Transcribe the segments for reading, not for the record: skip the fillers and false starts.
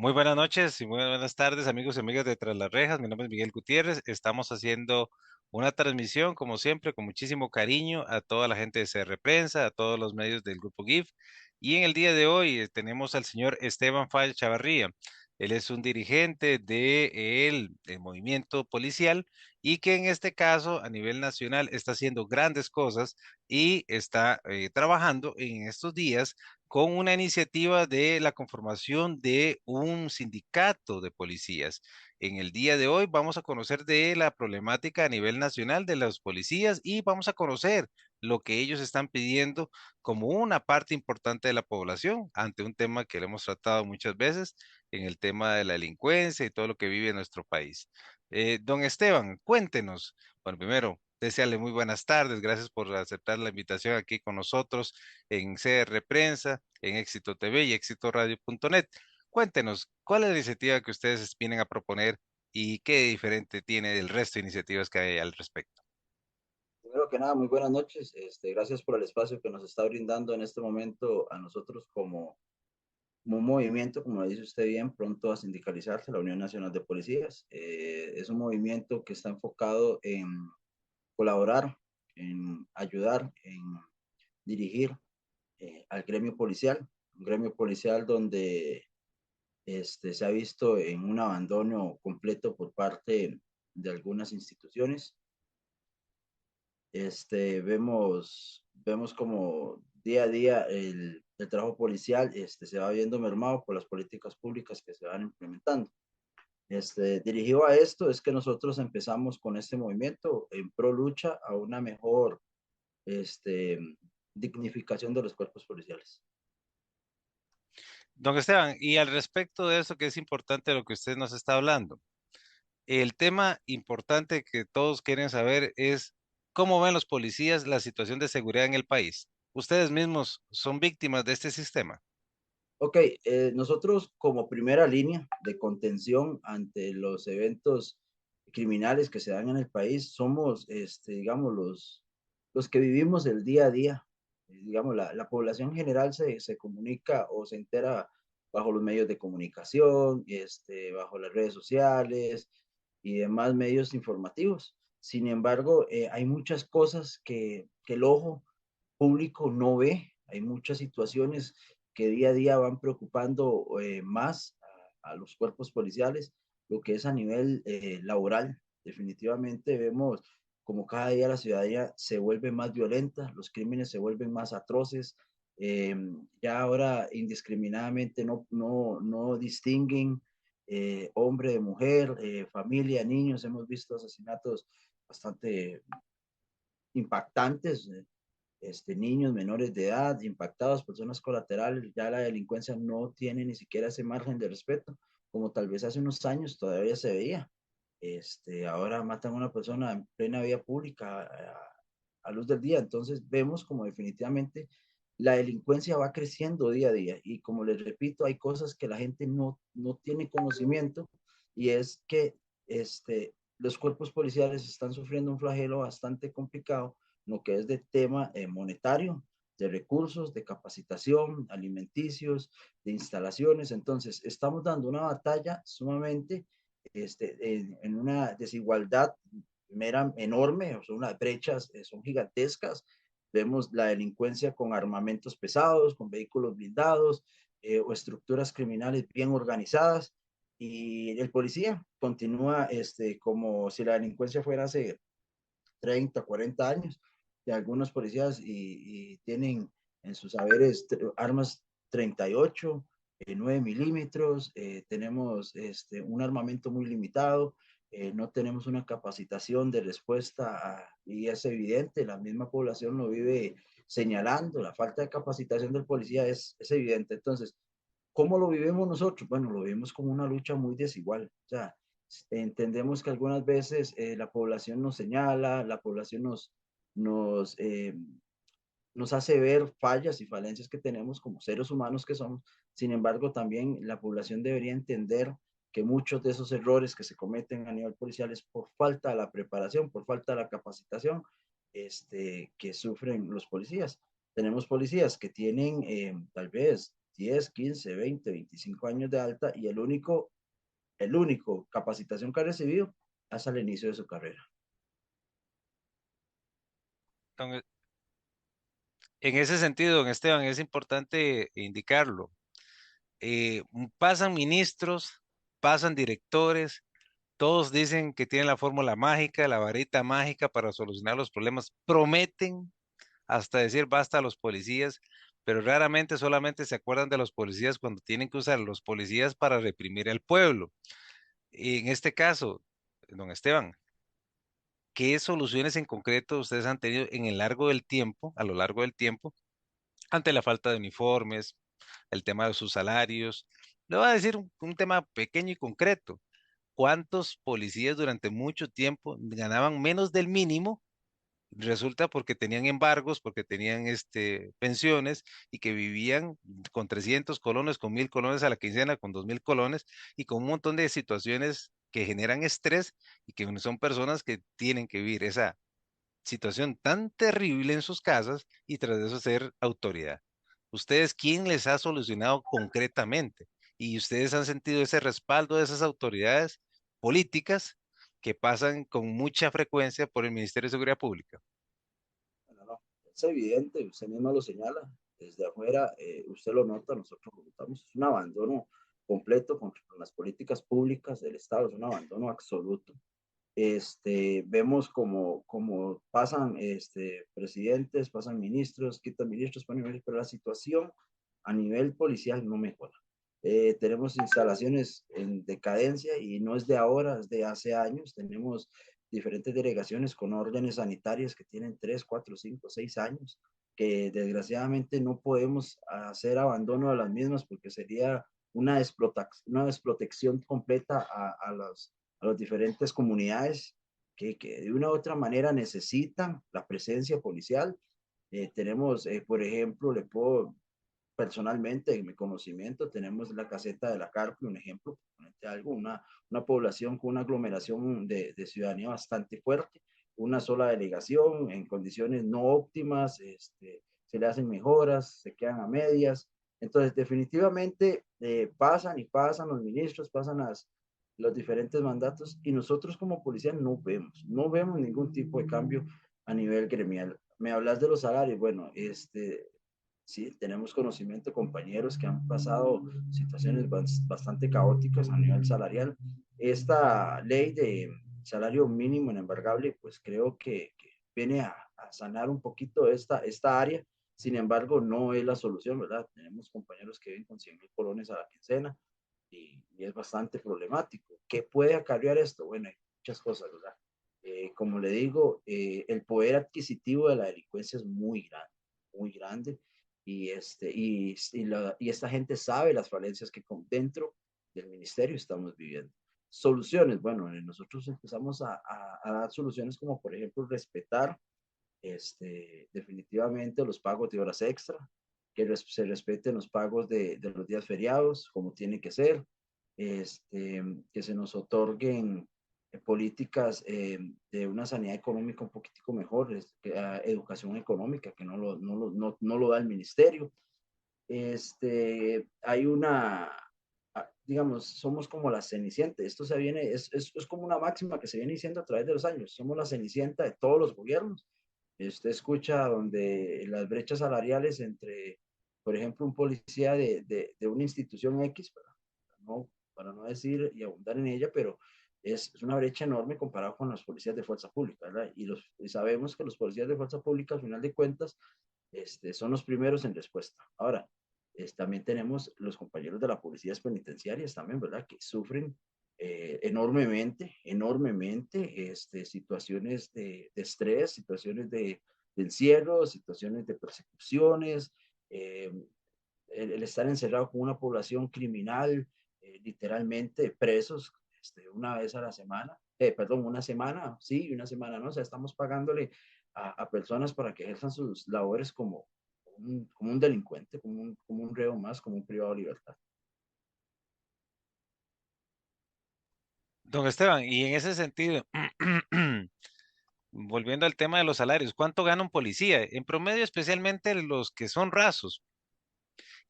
Muy buenas noches y muy buenas tardes, amigos y amigas de Tras las Rejas. Mi nombre es Miguel Gutiérrez. Estamos haciendo una transmisión, como siempre, con muchísimo cariño a toda la gente de CR Prensa, a todos los medios del Grupo GIF. Y en el día de hoy tenemos al señor Esteban Falla Chavarría. Él es un dirigente del movimiento policial y que en este caso, a nivel nacional, está haciendo grandes cosas y está trabajando en estos días con una iniciativa de la conformación de un sindicato de policías. En el día de hoy vamos a conocer de la problemática a nivel nacional de los policías y vamos a conocer lo que ellos están pidiendo como una parte importante de la población ante un tema que le hemos tratado muchas veces en el tema de la delincuencia y todo lo que vive nuestro país. Don Esteban, cuéntenos. Bueno, primero, desearle muy buenas tardes. Gracias por aceptar la invitación aquí con nosotros en CR Prensa, en Éxito TV y éxitoradio.net. Cuéntenos, ¿cuál es la iniciativa que ustedes vienen a proponer y qué diferente tiene del resto de iniciativas que hay al respecto? Primero que nada, muy buenas noches. Gracias por el espacio que nos está brindando en este momento a nosotros como un movimiento, como dice usted bien, pronto a sindicalizarse, la Unión Nacional de Policías. Es un movimiento que está enfocado en colaborar, en ayudar, en dirigir al gremio policial, un gremio policial donde se ha visto en un abandono completo por parte de algunas instituciones. Vemos como día a día el trabajo policial se va viendo mermado por las políticas públicas que se van implementando. Dirigido a esto es que nosotros empezamos con este movimiento en pro lucha a una mejor este, dignificación de los cuerpos policiales. Don Esteban, y al respecto de eso que es importante lo que usted nos está hablando, el tema importante que todos quieren saber es cómo ven los policías la situación de seguridad en el país. ¿Ustedes mismos son víctimas de este sistema? Ok, nosotros como primera línea de contención ante los eventos criminales que se dan en el país, somos, digamos, los que vivimos el día a día. Digamos, la población general se comunica o se entera bajo los medios de comunicación, bajo las redes sociales y demás medios informativos. Sin embargo, hay muchas cosas que el ojo público no ve, hay muchas situaciones que día a día van preocupando más a los cuerpos policiales, lo que es a nivel laboral. Definitivamente vemos como cada día la ciudadanía se vuelve más violenta, los crímenes se vuelven más atroces, eh, ya ahora indiscriminadamente no distinguen hombre de mujer, familia, niños, hemos visto asesinatos bastante impactantes, niños menores de edad impactados, personas colaterales, ya la delincuencia no tiene ni siquiera ese margen de respeto, como tal vez hace unos años todavía se veía. Ahora matan a una persona en plena vía pública a luz del día, entonces vemos como definitivamente la delincuencia va creciendo día a día y como les repito, hay cosas que la gente no tiene conocimiento y es que los cuerpos policiales están sufriendo un flagelo bastante complicado lo que es de tema monetario, de recursos, de capacitación, alimenticios, de instalaciones. Entonces, estamos dando una batalla sumamente en una desigualdad enorme, o sea, unas brechas son gigantescas. Vemos la delincuencia con armamentos pesados, con vehículos blindados o estructuras criminales bien organizadas. Y el policía continúa como si la delincuencia fuera hace 30, 40 años de algunos policías y tienen en sus saberes armas 38, 9 milímetros, tenemos un armamento muy limitado, no tenemos una capacitación de respuesta y es evidente, la misma población lo vive señalando, la falta de capacitación del policía es evidente. Entonces, ¿cómo lo vivimos nosotros? Bueno, lo vivimos como una lucha muy desigual. O sea, entendemos que algunas veces la población nos señala, la población nos, eh, nos hace ver fallas y falencias que tenemos como seres humanos que somos. Sin embargo, también la población debería entender que muchos de esos errores que se cometen a nivel policial es por falta de la preparación, por falta de la capacitación que sufren los policías. Tenemos policías que tienen tal vez 10, 15, 20, 25 años de alta y el único capacitación que ha recibido hasta el inicio de su carrera. Don- En ese sentido, don Esteban, es importante indicarlo. Pasan ministros, pasan directores, todos dicen que tienen la fórmula mágica, la varita mágica para solucionar los problemas, prometen hasta decir basta a los policías, pero raramente solamente se acuerdan de los policías cuando tienen que usar los policías para reprimir al pueblo. En este caso, don Esteban, ¿qué soluciones en concreto ustedes han tenido en el largo del tiempo, a lo largo del tiempo, ante la falta de uniformes, el tema de sus salarios? Le voy a decir un tema pequeño y concreto. ¿Cuántos policías durante mucho tiempo ganaban menos del mínimo? Resulta porque tenían embargos, porque tenían pensiones y que vivían con 300 colones, con 1000 colones a la quincena, con 2000 colones y con un montón de situaciones que generan estrés y que son personas que tienen que vivir esa situación tan terrible en sus casas y tras de eso ser autoridad. ¿Ustedes quién les ha solucionado concretamente? Y ustedes han sentido ese respaldo de esas autoridades políticas que pasan con mucha frecuencia por el Ministerio de Seguridad Pública. No, no, es evidente, usted mismo lo señala, desde afuera usted lo nota, nosotros lo notamos, es un abandono completo con las políticas públicas del Estado, es un abandono absoluto. Vemos como pasan presidentes, pasan ministros, quitan ministros, ponen ministros, pero la situación a nivel policial no mejora. Tenemos instalaciones en decadencia y no es de ahora, es de hace años. Tenemos diferentes delegaciones con órdenes sanitarias que tienen 3, 4, 5, 6 años, que desgraciadamente no podemos hacer abandono de las mismas porque sería una desprotección completa a las diferentes comunidades que de una u otra manera necesitan la presencia policial. Tenemos, por ejemplo, le puedo personalmente, en mi conocimiento, tenemos la caseta de la Carpio, un ejemplo, algo, una población con una aglomeración de ciudadanía bastante fuerte, una sola delegación en condiciones no óptimas, se le hacen mejoras, se quedan a medias. Entonces, definitivamente pasan y pasan los ministros, pasan los diferentes mandatos y nosotros como policía no vemos ningún tipo de cambio a nivel gremial. Me hablas de los salarios, bueno, sí, tenemos conocimiento de compañeros que han pasado situaciones bastante caóticas a nivel salarial. Esta ley de salario mínimo inembargable, pues creo que viene a sanar un poquito esta área. Sin embargo, no es la solución, ¿verdad? Tenemos compañeros que viven con 100,000 colones a la quincena y es bastante problemático. ¿Qué puede acarrear esto? Bueno, hay muchas cosas, ¿verdad? Como le digo, el poder adquisitivo de la delincuencia es muy grande y esta gente sabe las falencias que dentro del ministerio estamos viviendo. Soluciones, bueno, nosotros empezamos a dar soluciones como por ejemplo respetar definitivamente los pagos de horas extra, que se respeten los pagos de los días feriados como tiene que ser, que se nos otorguen políticas de una sanidad económica un poquitico mejor, educación económica, que no lo da el ministerio. Hay digamos, somos como la cenicienta. Esto es como una máxima que se viene diciendo a través de los años. Somos la cenicienta de todos los gobiernos. Usted escucha donde las brechas salariales entre, por ejemplo, un policía de una institución X, para no decir y abundar en ella, pero es una brecha enorme comparado con los policías de fuerza pública, ¿verdad? Y sabemos que los policías de fuerza pública, al final de cuentas, son los primeros en respuesta. Ahora, también tenemos los compañeros de las policías penitenciarias también, ¿verdad? Que sufren enormemente, enormemente situaciones de estrés, situaciones de encierro, situaciones de persecuciones, eh, el estar encerrado con una población criminal, literalmente presos una vez a la semana, perdón, una semana, sí, una semana, ¿no? O sea, estamos pagándole a personas para que ejerzan sus labores como un delincuente, como un reo más, como un privado de libertad. Don Esteban, y en ese sentido, volviendo al tema de los salarios, ¿cuánto gana un policía? En promedio, especialmente los que son rasos.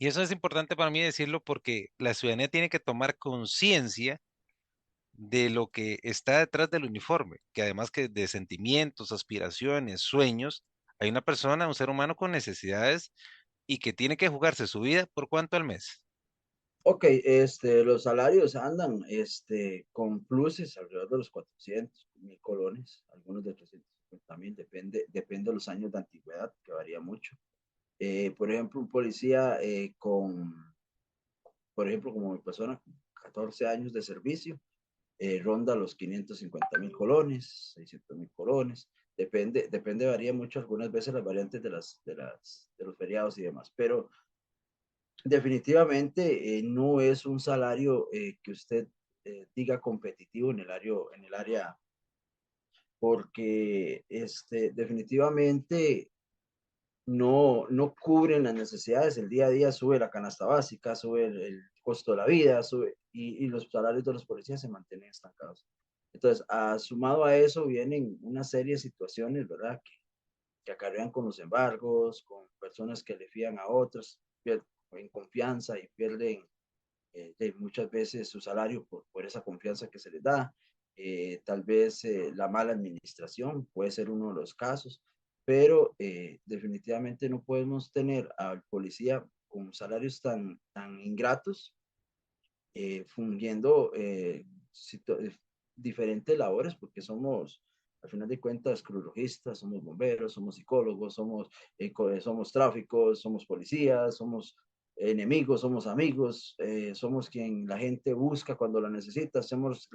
Y eso es importante para mí decirlo porque la ciudadanía tiene que tomar conciencia de lo que está detrás del uniforme, que además que de sentimientos, aspiraciones, sueños, hay una persona, un ser humano con necesidades y que tiene que jugarse su vida por cuánto al mes. Ok, los salarios andan, con pluses alrededor de los 400.000 colones, algunos de 350.000, depende de los años de antigüedad, que varía mucho. Por ejemplo, un policía por ejemplo, como mi persona, 14 años de servicio, ronda los 550.000 colones, 600.000 colones, varía mucho, algunas veces las variantes de los feriados y demás, pero definitivamente no es un salario que usted diga competitivo en el área, porque definitivamente no cubren las necesidades. El día a día sube la canasta básica, sube el costo de la vida, y los salarios de los policías se mantienen estancados. Entonces, sumado a eso, vienen una serie de situaciones, ¿verdad? Que acarrean con los embargos, con personas que le fían a otros, en confianza y pierden muchas veces su salario por esa confianza que se les da. Tal vez la mala administración puede ser uno de los casos, pero definitivamente no podemos tener al policía con salarios tan ingratos, fungiendo diferentes labores, porque somos, al final de cuentas, crurologistas, somos bomberos, somos psicólogos, somos tráficos, somos policías, somos enemigos, somos amigos, somos quien la gente busca cuando la necesita, somos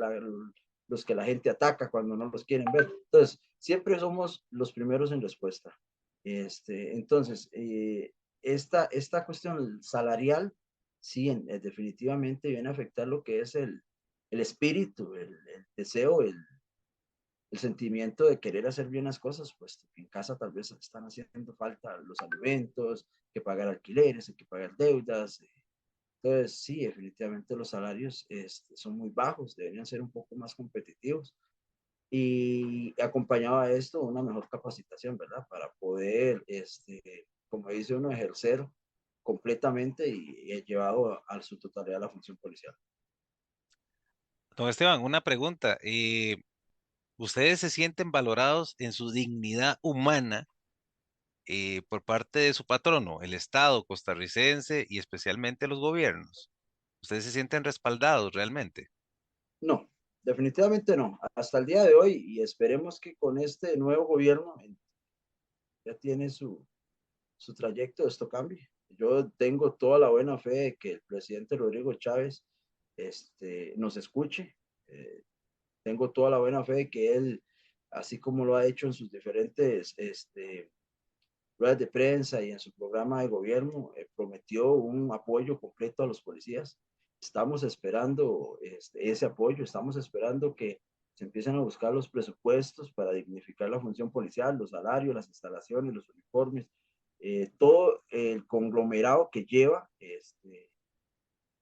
los que la gente ataca cuando no los quieren ver. Entonces, siempre somos los primeros en respuesta. Entonces, esta cuestión salarial sí, definitivamente viene a afectar lo que es el espíritu, el deseo, el sentimiento de querer hacer bien las cosas, pues en casa tal vez están haciendo falta los alimentos, que pagar alquileres, hay que pagar deudas. Entonces, sí, definitivamente los salarios son muy bajos, deberían ser un poco más competitivos. Y acompañado a esto, una mejor capacitación, ¿verdad? Para poder, como dice uno, ejercer completamente y llevado a su totalidad la función policial. Don Esteban, una pregunta. ¿Ustedes se sienten valorados en su dignidad humana por parte de su patrono, el Estado costarricense y especialmente los gobiernos? ¿Ustedes se sienten respaldados realmente? No, definitivamente no. Hasta el día de hoy, y esperemos que con este nuevo gobierno ya tiene su trayecto, esto cambie. Yo tengo toda la buena fe de que el presidente Rodrigo Chávez nos escuche. Eh, Tengo toda la buena fe de que él, así como lo ha hecho en sus diferentes ruedas de prensa y en su programa de gobierno, prometió un apoyo completo a los policías. Estamos esperando ese apoyo, estamos esperando que se empiecen a buscar los presupuestos para dignificar la función policial, los salarios, las instalaciones, los uniformes, todo el conglomerado que lleva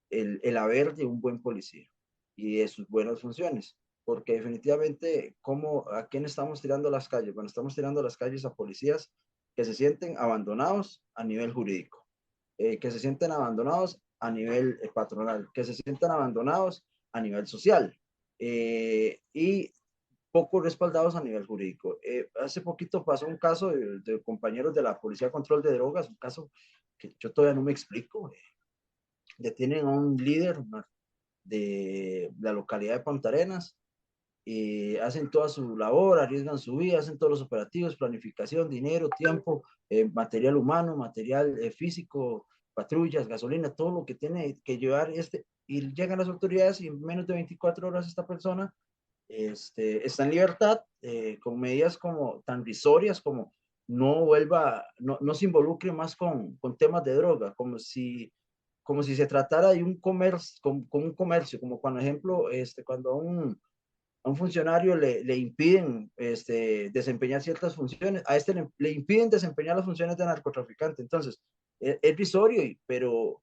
el haber de un buen policía y de sus buenas funciones. Porque definitivamente, ¿a quién estamos tirando las calles? Bueno, estamos tirando las calles a policías que se sienten abandonados a nivel jurídico, que se sienten abandonados a nivel patronal, que se sienten abandonados a nivel social, y poco respaldados a nivel jurídico. Hace poquito pasó un caso de compañeros de la Policía de Control de Drogas, un caso que yo todavía no me explico. Detienen a un líder de la localidad de Punta Arenas, hacen toda su labor, arriesgan su vida, hacen todos los operativos, planificación, dinero, tiempo, material humano, material físico, patrullas, gasolina, todo lo que tiene que llevar y llegan las autoridades y en menos de 24 horas esta persona está en libertad, con medidas como tan risorias como no se involucre más con temas de droga, como si se tratara de un comercio, como un comercio, como cuando, ejemplo, cuando a un funcionario le impiden desempeñar ciertas funciones, a le impiden desempeñar las funciones de narcotraficante. Entonces, es risorio, pero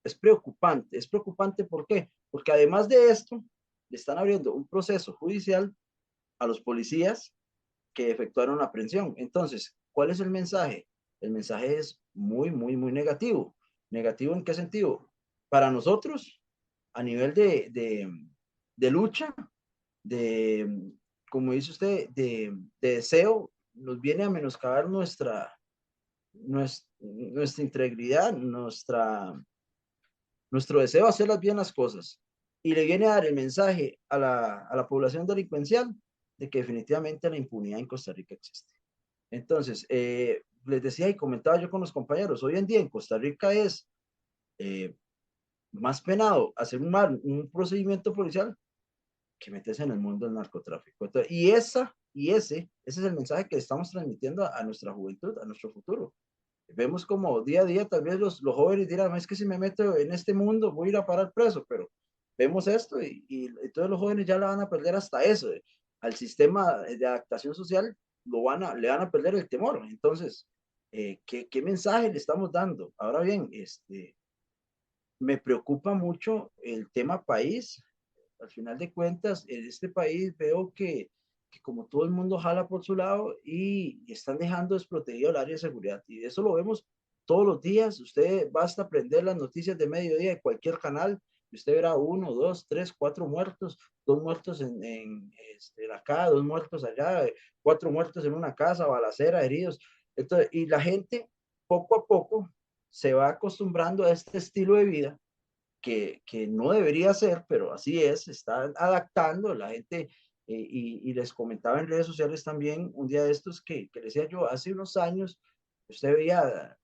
es preocupante. Es preocupante, ¿por qué? Porque además de esto, le están abriendo un proceso judicial a los policías que efectuaron la aprehensión. Entonces, ¿cuál es el mensaje? El mensaje es muy, muy, muy negativo. ¿Negativo en qué sentido? Para nosotros, a nivel de lucha, de, como dice usted, de deseo, nos viene a menoscabar nuestra integridad, nuestro deseo de hacer bien las cosas. Y le viene a dar el mensaje a la población delincuencial de que definitivamente la impunidad en Costa Rica existe. Entonces, les decía y comentaba yo con los compañeros, hoy en día en Costa Rica es eh, más penado hacer un procedimiento policial que meterse en el mundo del narcotráfico. Entonces, ese es el mensaje que estamos transmitiendo a nuestra juventud, a nuestro futuro. Vemos como día a día tal vez los jóvenes dirán, es que si me meto en este mundo voy a ir a parar preso, pero vemos esto y todos los jóvenes ya la van a perder hasta eso. Al sistema de adaptación social le van a perder el temor. Entonces, ¿qué mensaje le estamos dando? Ahora bien, me preocupa mucho el tema país. Al final de cuentas, en este país veo que como todo el mundo jala por su lado y están dejando desprotegido el área de seguridad. Y eso lo vemos todos los días. Usted basta prender las noticias de mediodía de cualquier canal y usted verá uno, dos, tres, cuatro muertos, dos muertos acá, dos muertos allá, cuatro muertos en una casa, balacera, heridos. Entonces, y la gente poco a poco se va acostumbrando a este estilo de vida que no debería ser, pero así es, se está adaptando la gente. Y les comentaba en redes sociales también un día de estos que les decía yo, hace unos años usted veía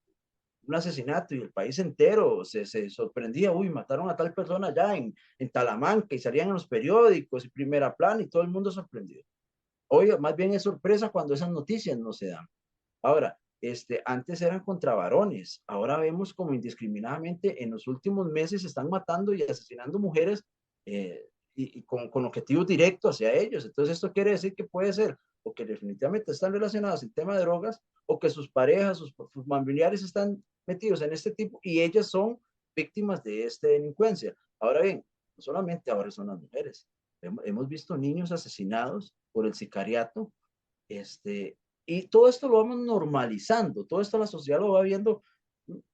un asesinato y el país entero se sorprendía, uy, mataron a tal persona allá en Talamanca y salían en los periódicos y primera plana y todo el mundo sorprendido. Hoy más bien es sorpresa cuando esas noticias no se dan. Ahora, antes eran contra varones, ahora vemos como indiscriminadamente en los últimos meses se están matando y asesinando mujeres eh, con objetivos directos hacia ellos. Entonces, esto quiere decir que puede ser o que definitivamente están relacionados en tema de drogas o que sus parejas, sus familiares están metidos en este tipo y ellas son víctimas de esta delincuencia. Ahora bien, no solamente ahora son las mujeres, hemos visto niños asesinados por el sicariato, este, y todo esto lo vamos normalizando, todo esto la sociedad lo va viendo,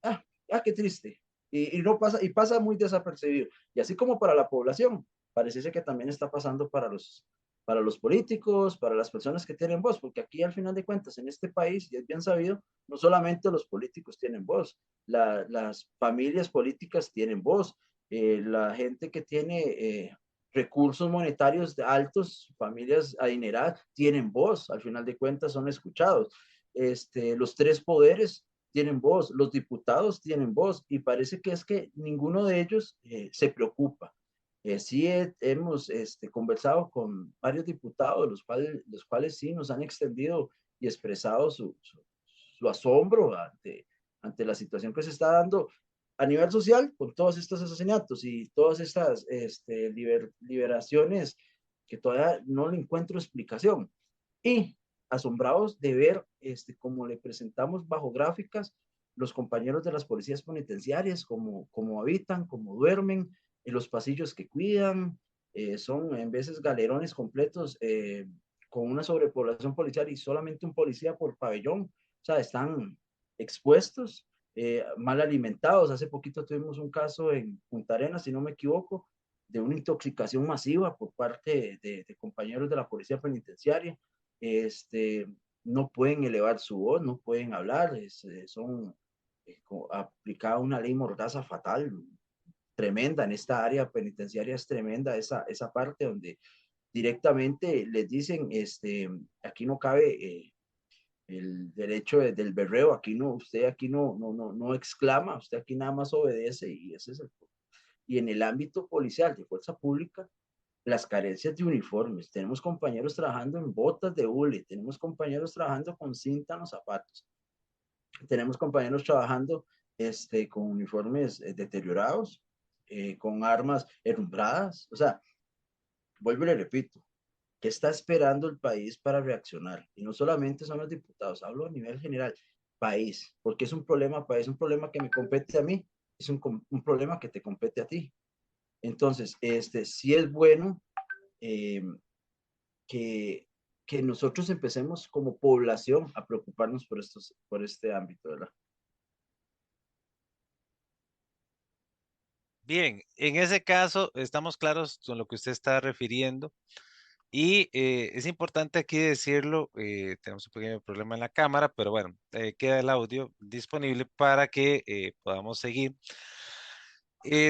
ah, qué triste, y no pasa, y pasa muy desapercibido. Y así como para la población, parece que también está pasando para los políticos, para las personas que tienen voz, porque aquí al final de cuentas, en este país, y es bien sabido, no solamente los políticos tienen voz, las familias políticas tienen voz, la gente que tiene recursos monetarios altos, familias adineradas, tienen voz, al final de cuentas son escuchados. Los tres poderes tienen voz, los diputados tienen voz y parece que es que ninguno de ellos se preocupa. Sí hemos conversado con varios diputados, los cuales sí nos han extendido y expresado su asombro ante la situación que se está dando a nivel social con todos estos asesinatos y todas estas liberaciones que todavía no le encuentro explicación. Y asombrados de ver cómo le presentamos bajo gráficas los compañeros de las policías penitenciarias, cómo habitan, cómo duermen, en los pasillos que cuidan, son en veces galerones completos con una sobrepoblación policial y solamente un policía por pabellón, o sea, están expuestos, mal alimentados. Hace poquito tuvimos un caso en Punta Arenas, si no me equivoco, de una intoxicación masiva por parte de compañeros de la policía penitenciaria. este, no pueden elevar su voz, no pueden hablar, son aplicada una ley mordaza fatal, tremenda en esta área penitenciaria, es tremenda esa parte donde directamente les dicen, aquí no cabe el derecho del berreo, aquí no, usted aquí no exclama, usted aquí nada más obedece y ese es el. Y en el ámbito policial de fuerza pública, las carencias de uniformes. Tenemos compañeros trabajando en botas de hule, tenemos compañeros trabajando con cinta en los zapatos, tenemos compañeros trabajando con uniformes deteriorados, con armas herrumbradas. O sea, vuelvo y le repito, ¿qué está esperando el país para reaccionar? Y no solamente son los diputados, hablo a nivel general, país, porque es un problema país, un problema que me compete a mí, es un problema que te compete a ti. Entonces, sí es bueno eh, que, que nosotros empecemos como población a preocuparnos por este ámbito, ¿verdad? Bien, en ese caso estamos claros con lo que usted está refiriendo y es importante aquí decirlo, tenemos un pequeño problema en la cámara, pero bueno, queda el audio disponible para que podamos seguir.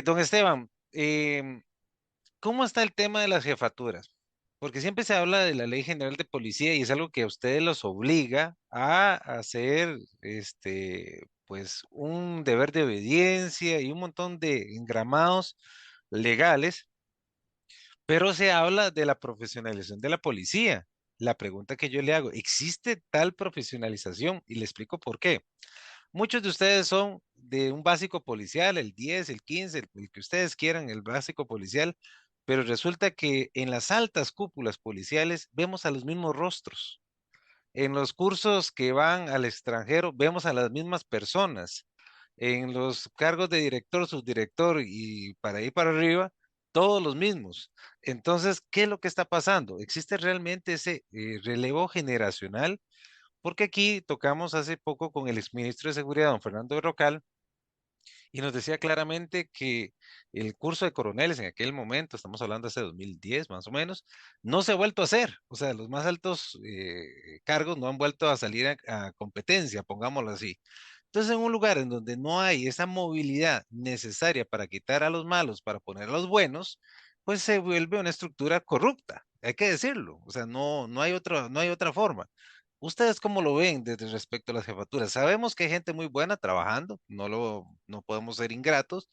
Don Esteban, ¿cómo está el tema de las jefaturas? Porque siempre se habla de la Ley General de Policía y es algo que a ustedes los obliga a hacer, pues, un deber de obediencia y un montón de engramados legales, pero se habla de la profesionalización de la policía. La pregunta que yo le hago, ¿existe tal profesionalización? Y le explico por qué. Muchos de ustedes son de un básico policial, el 10, el 15, el que ustedes quieran, el básico policial, pero resulta que en las altas cúpulas policiales vemos a los mismos rostros. En los cursos que van al extranjero vemos a las mismas personas. En los cargos de director, subdirector y para ir para arriba, todos los mismos. Entonces, ¿qué es lo que está pasando? ¿Existe realmente ese relevo generacional? Porque aquí tocamos hace poco con el exministro de Seguridad, don Fernando Berrocal, y nos decía claramente que el curso de coroneles en aquel momento, estamos hablando hace 2010 más o menos, no se ha vuelto a hacer. O sea, los más altos cargos no han vuelto a salir a competencia, pongámoslo así. Entonces, en un lugar en donde no hay esa movilidad necesaria para quitar a los malos, para poner a los buenos, pues se vuelve una estructura corrupta. Hay que decirlo. O sea, no hay otra forma. ¿Ustedes cómo lo ven desde respecto a las jefaturas? Sabemos que hay gente muy buena trabajando, no podemos ser ingratos,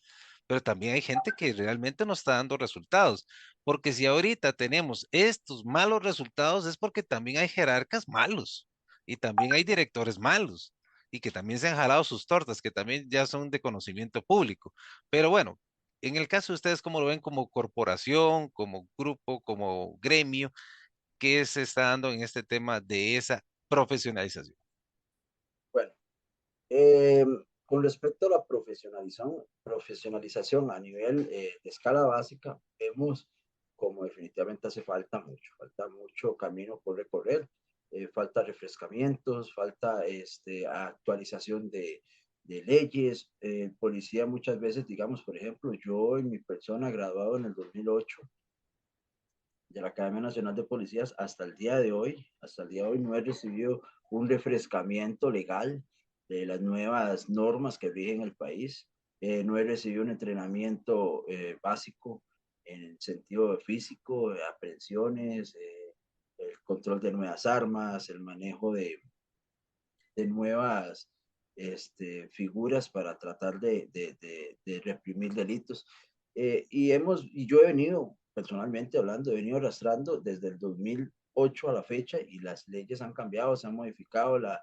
pero también hay gente que realmente no está dando resultados. Porque si ahorita tenemos estos malos resultados es porque también hay jerarcas malos y también hay directores malos y que también se han jalado sus tortas, que también ya son de conocimiento público. Pero bueno, en el caso de ustedes, ¿cómo lo ven como corporación, como grupo, como gremio? ¿Qué se está dando en este tema de esa profesionalización? Bueno, eh, con respecto a la profesionalización a nivel de escala básica, vemos como definitivamente falta mucho camino por recorrer, falta refrescamientos, falta actualización de leyes. El policía muchas veces, digamos, por ejemplo, yo en mi persona, graduado en el 2008 de la Academia Nacional de Policías, hasta el día de hoy no he recibido un refrescamiento legal de las nuevas normas que rigen el país. No he recibido un entrenamiento básico en el sentido físico, de aprehensiones, el control de nuevas armas, el manejo de nuevas figuras para tratar de reprimir delitos. Y yo he venido, personalmente hablando, he venido arrastrando desde el 2008 a la fecha y las leyes han cambiado, se han modificado, la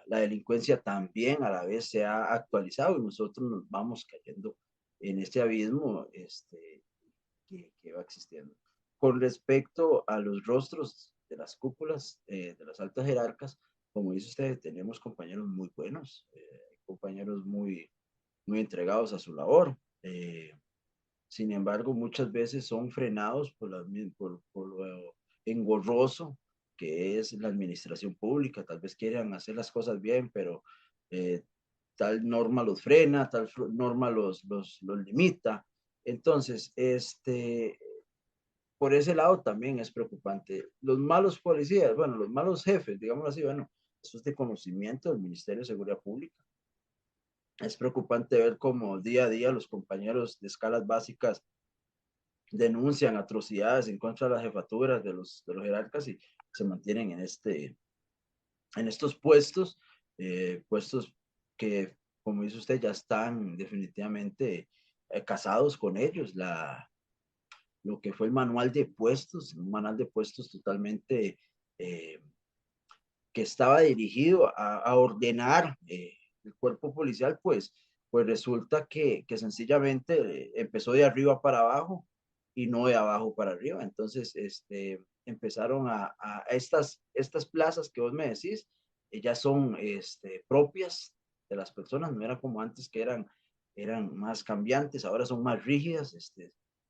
delincuencia también a la vez se ha actualizado y nosotros nos vamos cayendo en este abismo que va existiendo. Con respecto a los rostros de las cúpulas, de las altas jerarcas, como dice usted, tenemos compañeros muy buenos, compañeros muy entregados a su labor. Sin embargo, muchas veces son frenados por lo engorroso que es la administración pública. Tal vez quieran hacer las cosas bien, pero eh, tal norma los frena, tal norma los limita. Entonces, por ese lado también es preocupante. Los malos policías, bueno, los malos jefes, digamos así, bueno, eso es de conocimiento del Ministerio de Seguridad Pública. Es preocupante ver cómo día a día los compañeros de escalas básicas denuncian atrocidades en contra de las jefaturas de los jerarcas y se mantienen en estos puestos, puestos que, como dice usted, ya están definitivamente casados con ellos. Lo que fue el manual de puestos, un manual de puestos totalmente eh, que estaba dirigido a ordenar el cuerpo policial, pues resulta que sencillamente empezó de arriba para abajo y no de abajo para arriba. Entonces, empezaron a estas plazas que vos me decís, ya son propias de las personas, no era como antes que eran más cambiantes, ahora son más rígidas,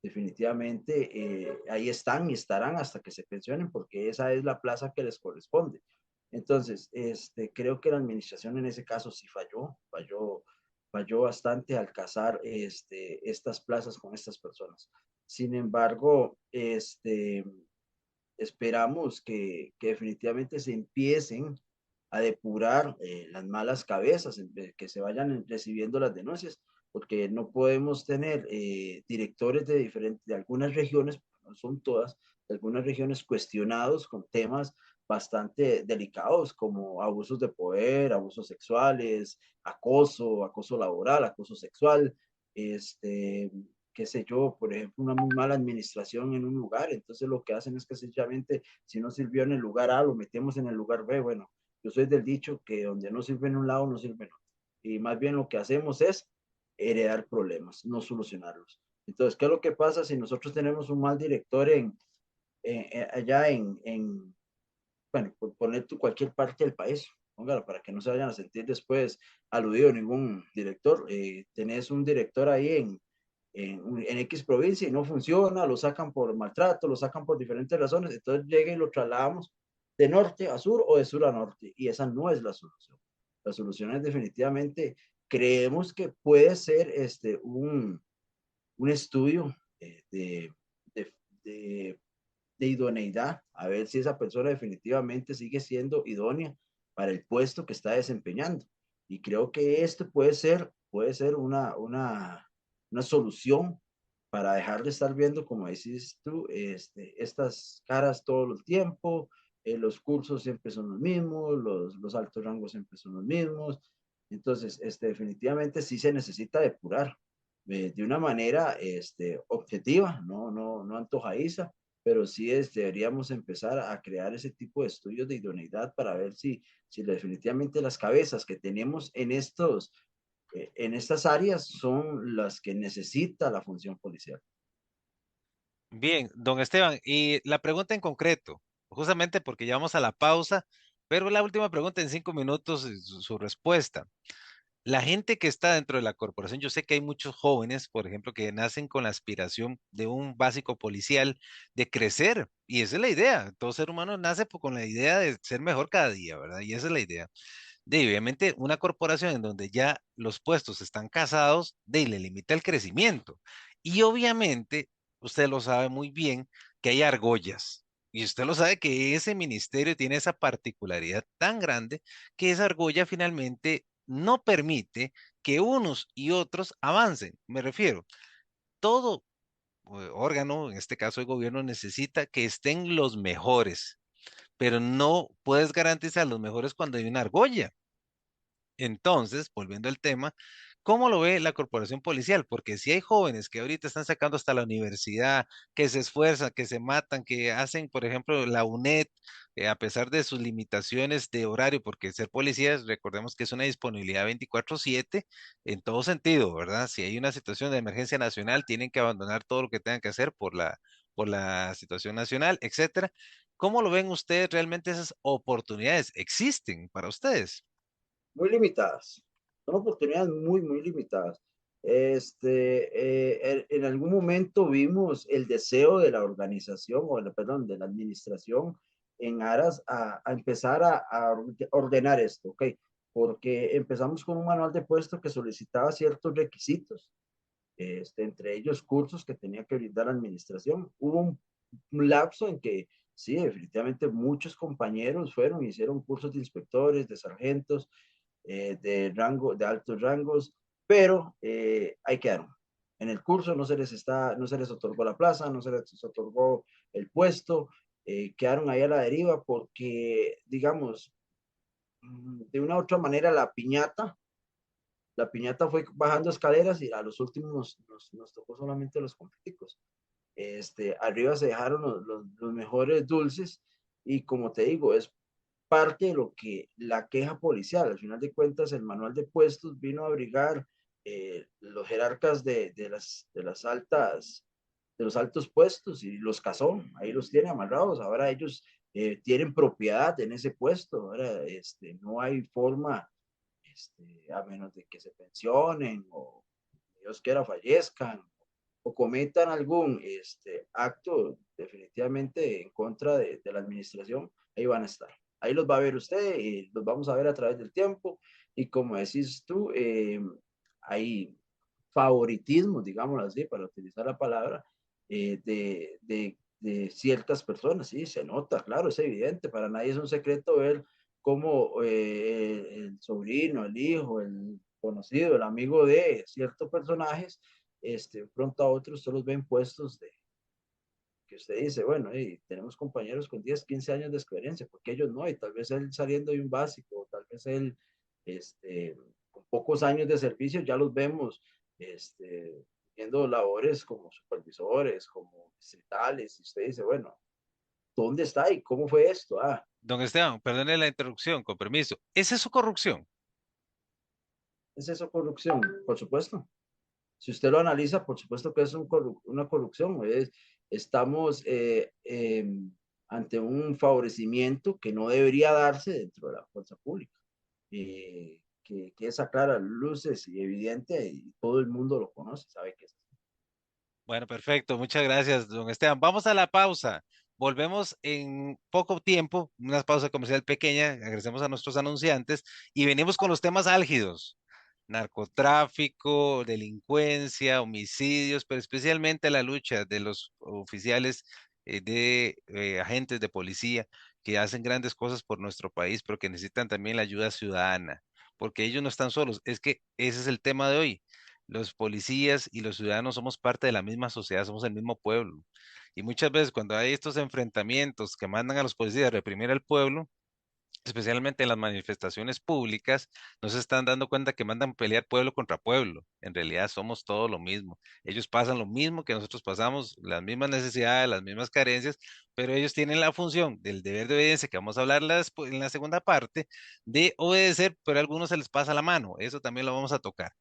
definitivamente ahí están y estarán hasta que se pensionen porque esa es la plaza que les corresponde. Entonces, creo que la administración en ese caso sí falló falló bastante al casar estas plazas con estas personas. Sin embargo, esperamos que definitivamente se empiecen a depurar las malas cabezas, que se vayan recibiendo las denuncias, porque no podemos tener directores de diferentes, de algunas regiones, no son todas, de algunas regiones cuestionados con temas bastante delicados como abusos de poder, abusos sexuales, acoso, acoso laboral, acoso sexual, qué sé yo, por ejemplo, una muy mala administración en un lugar, entonces lo que hacen es que sencillamente, si no sirvió en el lugar A, lo metemos en el lugar B, bueno, yo soy del dicho que donde no sirve en un lado, no sirve en otro, y más bien lo que hacemos es heredar problemas, no solucionarlos. Entonces, ¿qué es lo que pasa si nosotros tenemos un mal director allá bueno, por poner cualquier parte del país, póngalo para que no se vayan a sentir después aludido ningún director, tenés un director ahí en X provincia y no funciona, lo sacan por maltrato, lo sacan por diferentes razones, entonces llega y lo trasladamos de norte a sur o de sur a norte, y esa no es la solución. La solución es definitivamente, creemos que puede ser un estudio de, de, de idoneidad, a ver si esa persona definitivamente sigue siendo idónea para el puesto que está desempeñando. Y creo que esto puede ser una solución para dejar de estar viendo, como decís tú, estas caras todo el tiempo, los cursos siempre son los mismos, los altos rangos siempre son los mismos. Entonces, definitivamente sí se necesita depurar de una manera objetiva, no antojadiza, pero sí deberíamos empezar a crear ese tipo de estudios de idoneidad para ver si definitivamente las cabezas que tenemos en estas áreas son las que necesita la función policial. Bien, don Esteban, y la pregunta en concreto, justamente porque ya vamos a la pausa, pero la última pregunta en 5 minutos, su respuesta. La gente que está dentro de la corporación, yo sé que hay muchos jóvenes, por ejemplo, que nacen con la aspiración de un básico policial, de crecer, y esa es la idea. Todo ser humano nace con la idea de ser mejor cada día, ¿verdad? Y esa es la idea. De obviamente una corporación en donde ya los puestos están casados, de le limita el crecimiento. Y obviamente, usted lo sabe muy bien, que hay argollas. Y usted lo sabe que ese ministerio tiene esa particularidad tan grande que esa argolla finalmente no permite que unos y otros avancen. Me refiero, todo órgano, en este caso el gobierno, necesita que estén los mejores, pero no puedes garantizar los mejores cuando hay una argolla. Entonces, volviendo al tema, ¿cómo lo ve la corporación policial? Porque si hay jóvenes que ahorita están sacando hasta la universidad, que se esfuerzan, que se matan, que hacen, por ejemplo, la UNED, a pesar de sus limitaciones de horario, porque ser policías, recordemos que es una disponibilidad 24/7 en todo sentido, ¿verdad? Si hay una situación de emergencia nacional, tienen que abandonar todo lo que tengan que hacer por la situación nacional, etcétera. ¿Cómo lo ven ustedes? ¿Realmente esas oportunidades existen para ustedes? Muy limitadas, son oportunidades muy limitadas. En algún momento vimos el deseo de la organización, perdón, de la administración en aras a empezar a ordenar esto, ¿ok? Porque empezamos con un manual de puesto que solicitaba ciertos requisitos, entre ellos cursos que tenía que brindar la administración. Hubo un lapso en que sí, definitivamente muchos compañeros fueron y hicieron cursos de inspectores, de sargentos, de altos rangos, pero ahí quedaron. En el curso no se les otorgó la plaza, no se les otorgó el puesto, quedaron ahí a la deriva porque, digamos, de una u otra manera la piñata fue bajando escaleras y a los últimos nos tocó solamente los completicos. Arriba se dejaron los mejores dulces y como te digo, es parte de lo que la queja policial, al final de cuentas, el manual de puestos vino a abrigar los jerarcas de las altas, de los altos puestos y los casó, ahí los tiene amarrados, ahora ellos tienen propiedad en ese puesto, ahora no hay forma, a menos de que se pensionen o Dios quiera fallezcan o cometan algún acto definitivamente en contra de la administración, ahí van a estar. Ahí los va a ver usted y los vamos a ver a través del tiempo. Y como decís tú, hay favoritismo, digámoslo así, para utilizar la palabra, de ciertas personas, sí, se nota, claro, es evidente, para nadie es un secreto ver cómo el sobrino, el hijo, el conocido, el amigo de ciertos personajes, pronto a otros se los ven puestos de que usted dice, bueno, hey, tenemos compañeros con 10, 15 años de experiencia, porque ellos no, y tal vez él saliendo de un básico, o tal vez él, con pocos años de servicio, ya los vemos, viendo labores como supervisores, como distritales, y usted dice, bueno, ¿dónde está y cómo fue esto? Ah, Don Esteban, perdone la interrupción, con permiso. ¿Esa es su corrupción? ¿es eso corrupción? Por supuesto. Si usted lo analiza, por supuesto que es una corrupción. Estamos ante un favorecimiento que no debería darse dentro de la fuerza pública, que es a claras luces y evidente y todo el mundo lo conoce, sabe que es. Bueno, perfecto. Muchas gracias, don Esteban. Vamos a la pausa. Volvemos en poco tiempo, una pausa comercial pequeña. Agradecemos a nuestros anunciantes y venimos con los temas álgidos. Narcotráfico, delincuencia, homicidios, pero especialmente la lucha de los oficiales de agentes de policía que hacen grandes cosas por nuestro país, pero que necesitan también la ayuda ciudadana, porque ellos no están solos. Es que ese es el tema de hoy. Los policías y los ciudadanos somos parte de la misma sociedad, somos el mismo pueblo. Y muchas veces cuando hay estos enfrentamientos que mandan a los policías a reprimir al pueblo, especialmente en las manifestaciones públicas, no se están dando cuenta que mandan pelear pueblo contra pueblo. En realidad somos todo lo mismo. Ellos pasan lo mismo que nosotros pasamos, las mismas necesidades, las mismas carencias, pero ellos tienen la función del deber de obediencia, que vamos a hablar en la segunda parte, de obedecer, pero a algunos se les pasa la mano. Eso también lo vamos a tocar.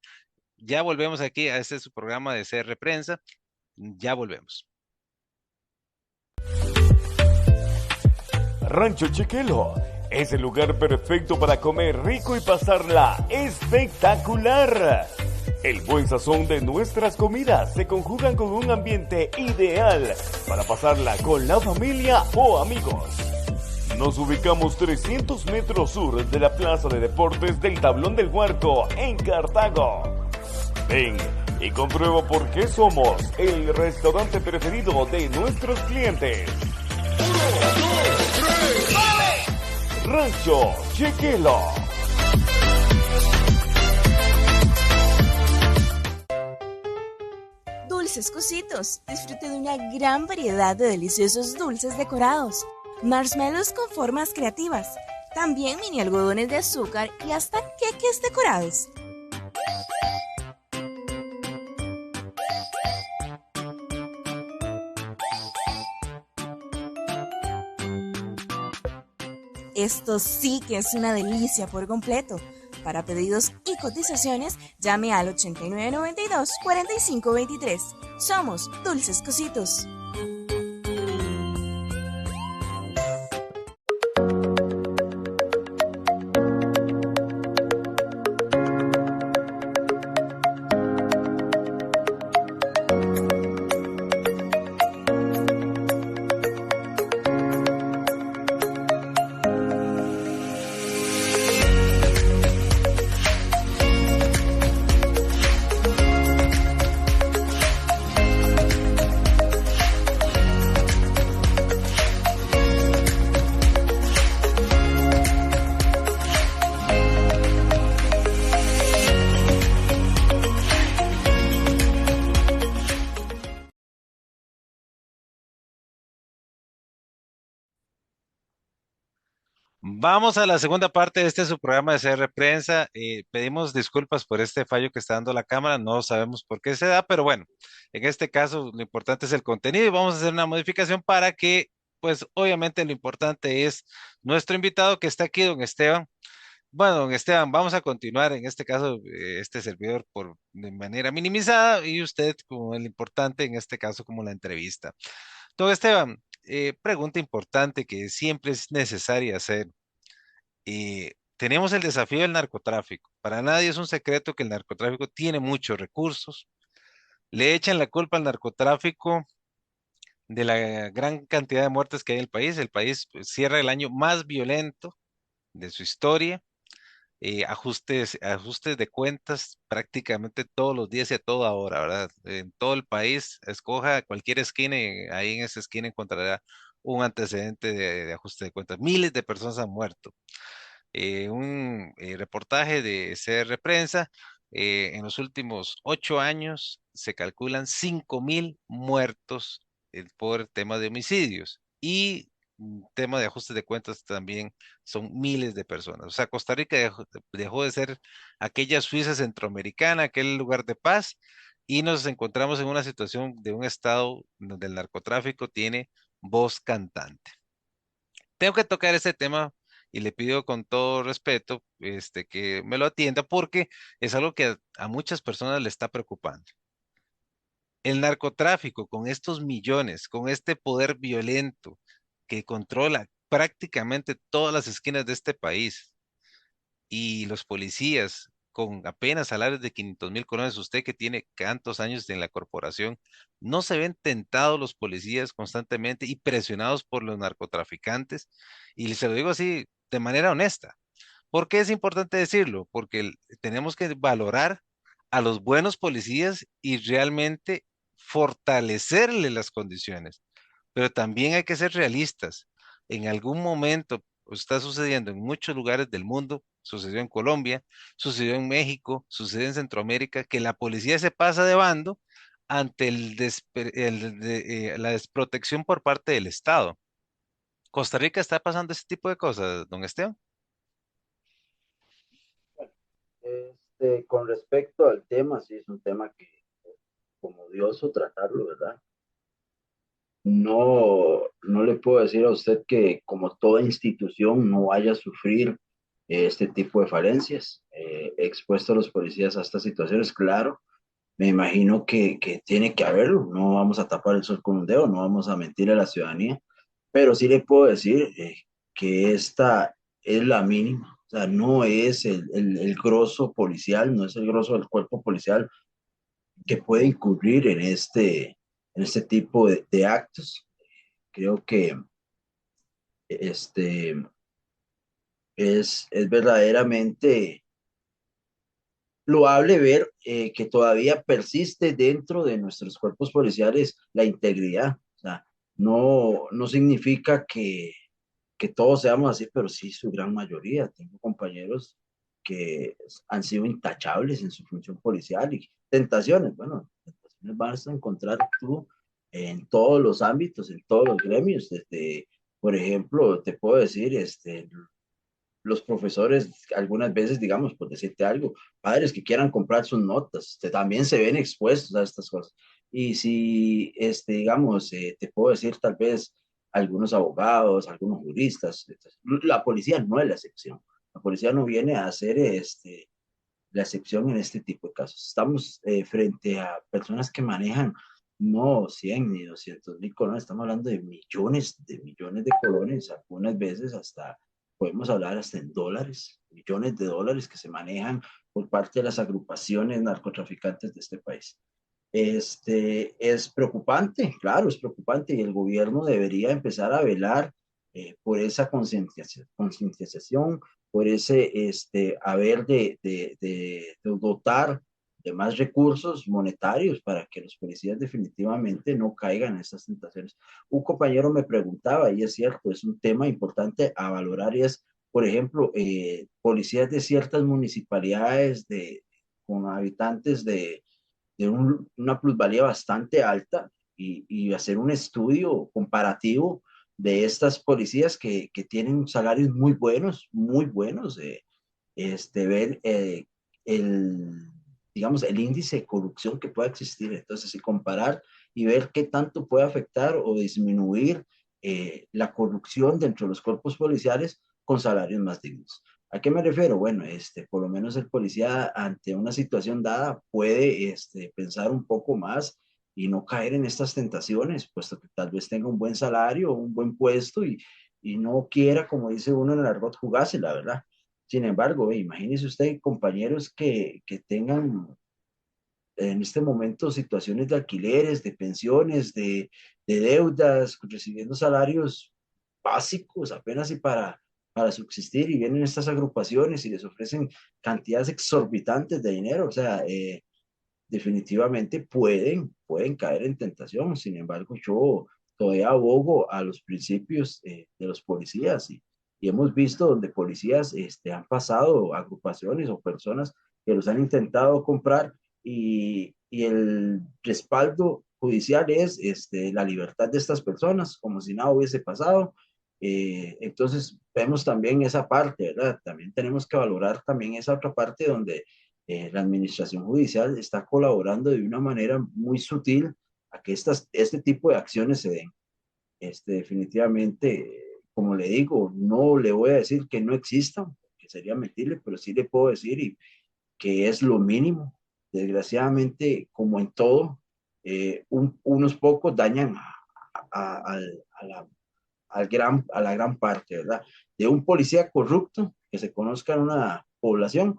Ya volvemos aquí a este su programa de CR Prensa. Ya volvemos. Rancho Chiquelo es el lugar perfecto para comer rico y pasarla espectacular. El buen sazón de nuestras comidas se conjugan con un ambiente ideal para pasarla con la familia o amigos. Nos ubicamos 300 metros sur de la Plaza de Deportes del Tablón del Huarco en Cartago. Ven y comprueba por qué somos el restaurante preferido de nuestros clientes. Rancho Chequelo. Dulces Cositos. Disfrute de una gran variedad de deliciosos dulces decorados. Marshmallows con formas creativas. También mini algodones de azúcar y hasta queques decorados. Esto sí que es una delicia por completo. Para pedidos y cotizaciones, llame al 8992-4523. Somos Dulces Cositos. Vamos a la segunda parte de este su programa de CR Prensa. Pedimos disculpas por este fallo que está dando la cámara. No sabemos por qué se da, pero bueno, en este caso lo importante es el contenido y vamos a hacer una modificación para que, pues obviamente lo importante es nuestro invitado que está aquí, don Esteban. Bueno, don Esteban, vamos a continuar en este caso, este servidor de manera minimizada y usted como el importante en este caso como la entrevista. Don Esteban, pregunta importante que siempre es necesaria hacer. Tenemos el desafío del narcotráfico. Para nadie es un secreto que el narcotráfico tiene muchos recursos. Le echan la culpa al narcotráfico de la gran cantidad de muertes que hay en el país. El país pues, cierra el año más violento de su historia. ajustes de cuentas prácticamente todos los días y a toda hora, ¿verdad? En todo el país, escoja cualquier esquina y ahí en esa esquina encontrará un antecedente de ajuste de cuentas. Miles de personas han muerto. Un reportaje de CR Prensa, en los últimos 8 años se calculan 5.000 muertos por tema de homicidios y tema de ajustes de cuentas también son miles de personas. O sea, Costa Rica dejó de ser aquella Suiza centroamericana, aquel lugar de paz, y nos encontramos en una situación de un estado donde el narcotráfico tiene voz cantante. Tengo que tocar ese tema y le pido con todo respeto, que me lo atienda porque es algo que a muchas personas le está preocupando. El narcotráfico con estos millones, con este poder violento que controla prácticamente todas las esquinas de este país y los policías con apenas salarios de 500.000 colones, usted que tiene tantos años en la corporación, ¿no se ven tentados los policías constantemente y presionados por los narcotraficantes? Y se lo digo así de manera honesta. ¿Por qué es importante decirlo? Porque tenemos que valorar a los buenos policías y realmente fortalecerle las condiciones. Pero también hay que ser realistas. En algún momento está sucediendo en muchos lugares del mundo, sucedió en Colombia, sucedió en México, sucedió en Centroamérica, que la policía se pasa de bando ante la desprotección por parte del Estado. ¿Costa Rica está pasando ese tipo de cosas, don Esteban? Con respecto al tema, sí, es un tema que como odioso tratarlo, ¿verdad? No le puedo decir a usted que como toda institución no vaya a sufrir este tipo de falencias. Expuesto a los policías a estas situaciones, claro, me imagino que tiene que haberlo. No vamos a tapar el sol con un dedo, no vamos a mentir a la ciudadanía, pero sí le puedo decir que esta es la mínima. O sea, no es el grosso policial, no es el grosso del cuerpo policial que puede incurrir en este tipo de actos. Creo que este, es verdaderamente loable ver que todavía persiste dentro de nuestros cuerpos policiales la integridad. O sea, no significa que todos seamos así, pero sí su gran mayoría. Tengo compañeros que han sido intachables en su función policial y tentaciones. Bueno, tentaciones vas a encontrar tú en todos los ámbitos, en todos los gremios. Desde, por ejemplo, te puedo decir, los profesores, algunas veces, digamos, por decirte algo, padres que quieran comprar sus notas, también se ven expuestos a estas cosas. Y si, digamos, te puedo decir tal vez algunos abogados, algunos juristas, la policía no es la excepción. La policía no viene a hacer la excepción en este tipo de casos. Estamos frente a personas que manejan no 100 ni 200.000 colones, estamos hablando de millones de colones, algunas veces hasta podemos hablar hasta en dólares, millones de dólares que se manejan por parte de las agrupaciones narcotraficantes de este país. Es preocupante, claro, es preocupante y el gobierno debería empezar a velar por esa concientización, por ese haber de dotar de más recursos monetarios para que los policías definitivamente no caigan en esas tentaciones. Un compañero me preguntaba, y es cierto, es un tema importante a valorar, y es, por ejemplo, policías de ciertas municipalidades con habitantes de una plusvalía bastante alta y hacer un estudio comparativo de estas policías que tienen salarios muy buenos, ver el, digamos, el índice de corrupción que pueda existir. Entonces, y comparar y ver qué tanto puede afectar o disminuir la corrupción dentro de los cuerpos policiales con salarios más dignos. ¿A qué me refiero? Bueno, por lo menos el policía ante una situación dada puede pensar un poco más y no caer en estas tentaciones, puesto que tal vez tenga un buen salario, un buen puesto y no quiera, como dice uno en el argot, jugarse, la verdad. Sin embargo, imagínese usted compañeros que tengan en este momento situaciones de alquileres, de pensiones, de deudas, recibiendo salarios básicos apenas y para para subsistir y vienen estas agrupaciones y les ofrecen cantidades exorbitantes de dinero, o sea, definitivamente pueden caer en tentación. Sin embargo, yo todavía abogo a los principios de los policías y hemos visto donde policías han pasado agrupaciones o personas que los han intentado comprar y el respaldo judicial es la libertad de estas personas, como si nada hubiese pasado. Entonces, vemos también esa parte, ¿verdad? También tenemos que valorar también esa otra parte donde la administración judicial está colaborando de una manera muy sutil a que este tipo de acciones se den. Definitivamente, como le digo, no le voy a decir que no existan, que sería mentirle, pero sí le puedo decir que es lo mínimo. Desgraciadamente, como en todo, unos pocos dañan a la gran parte, ¿verdad? De un policía corrupto que se conozca en una población,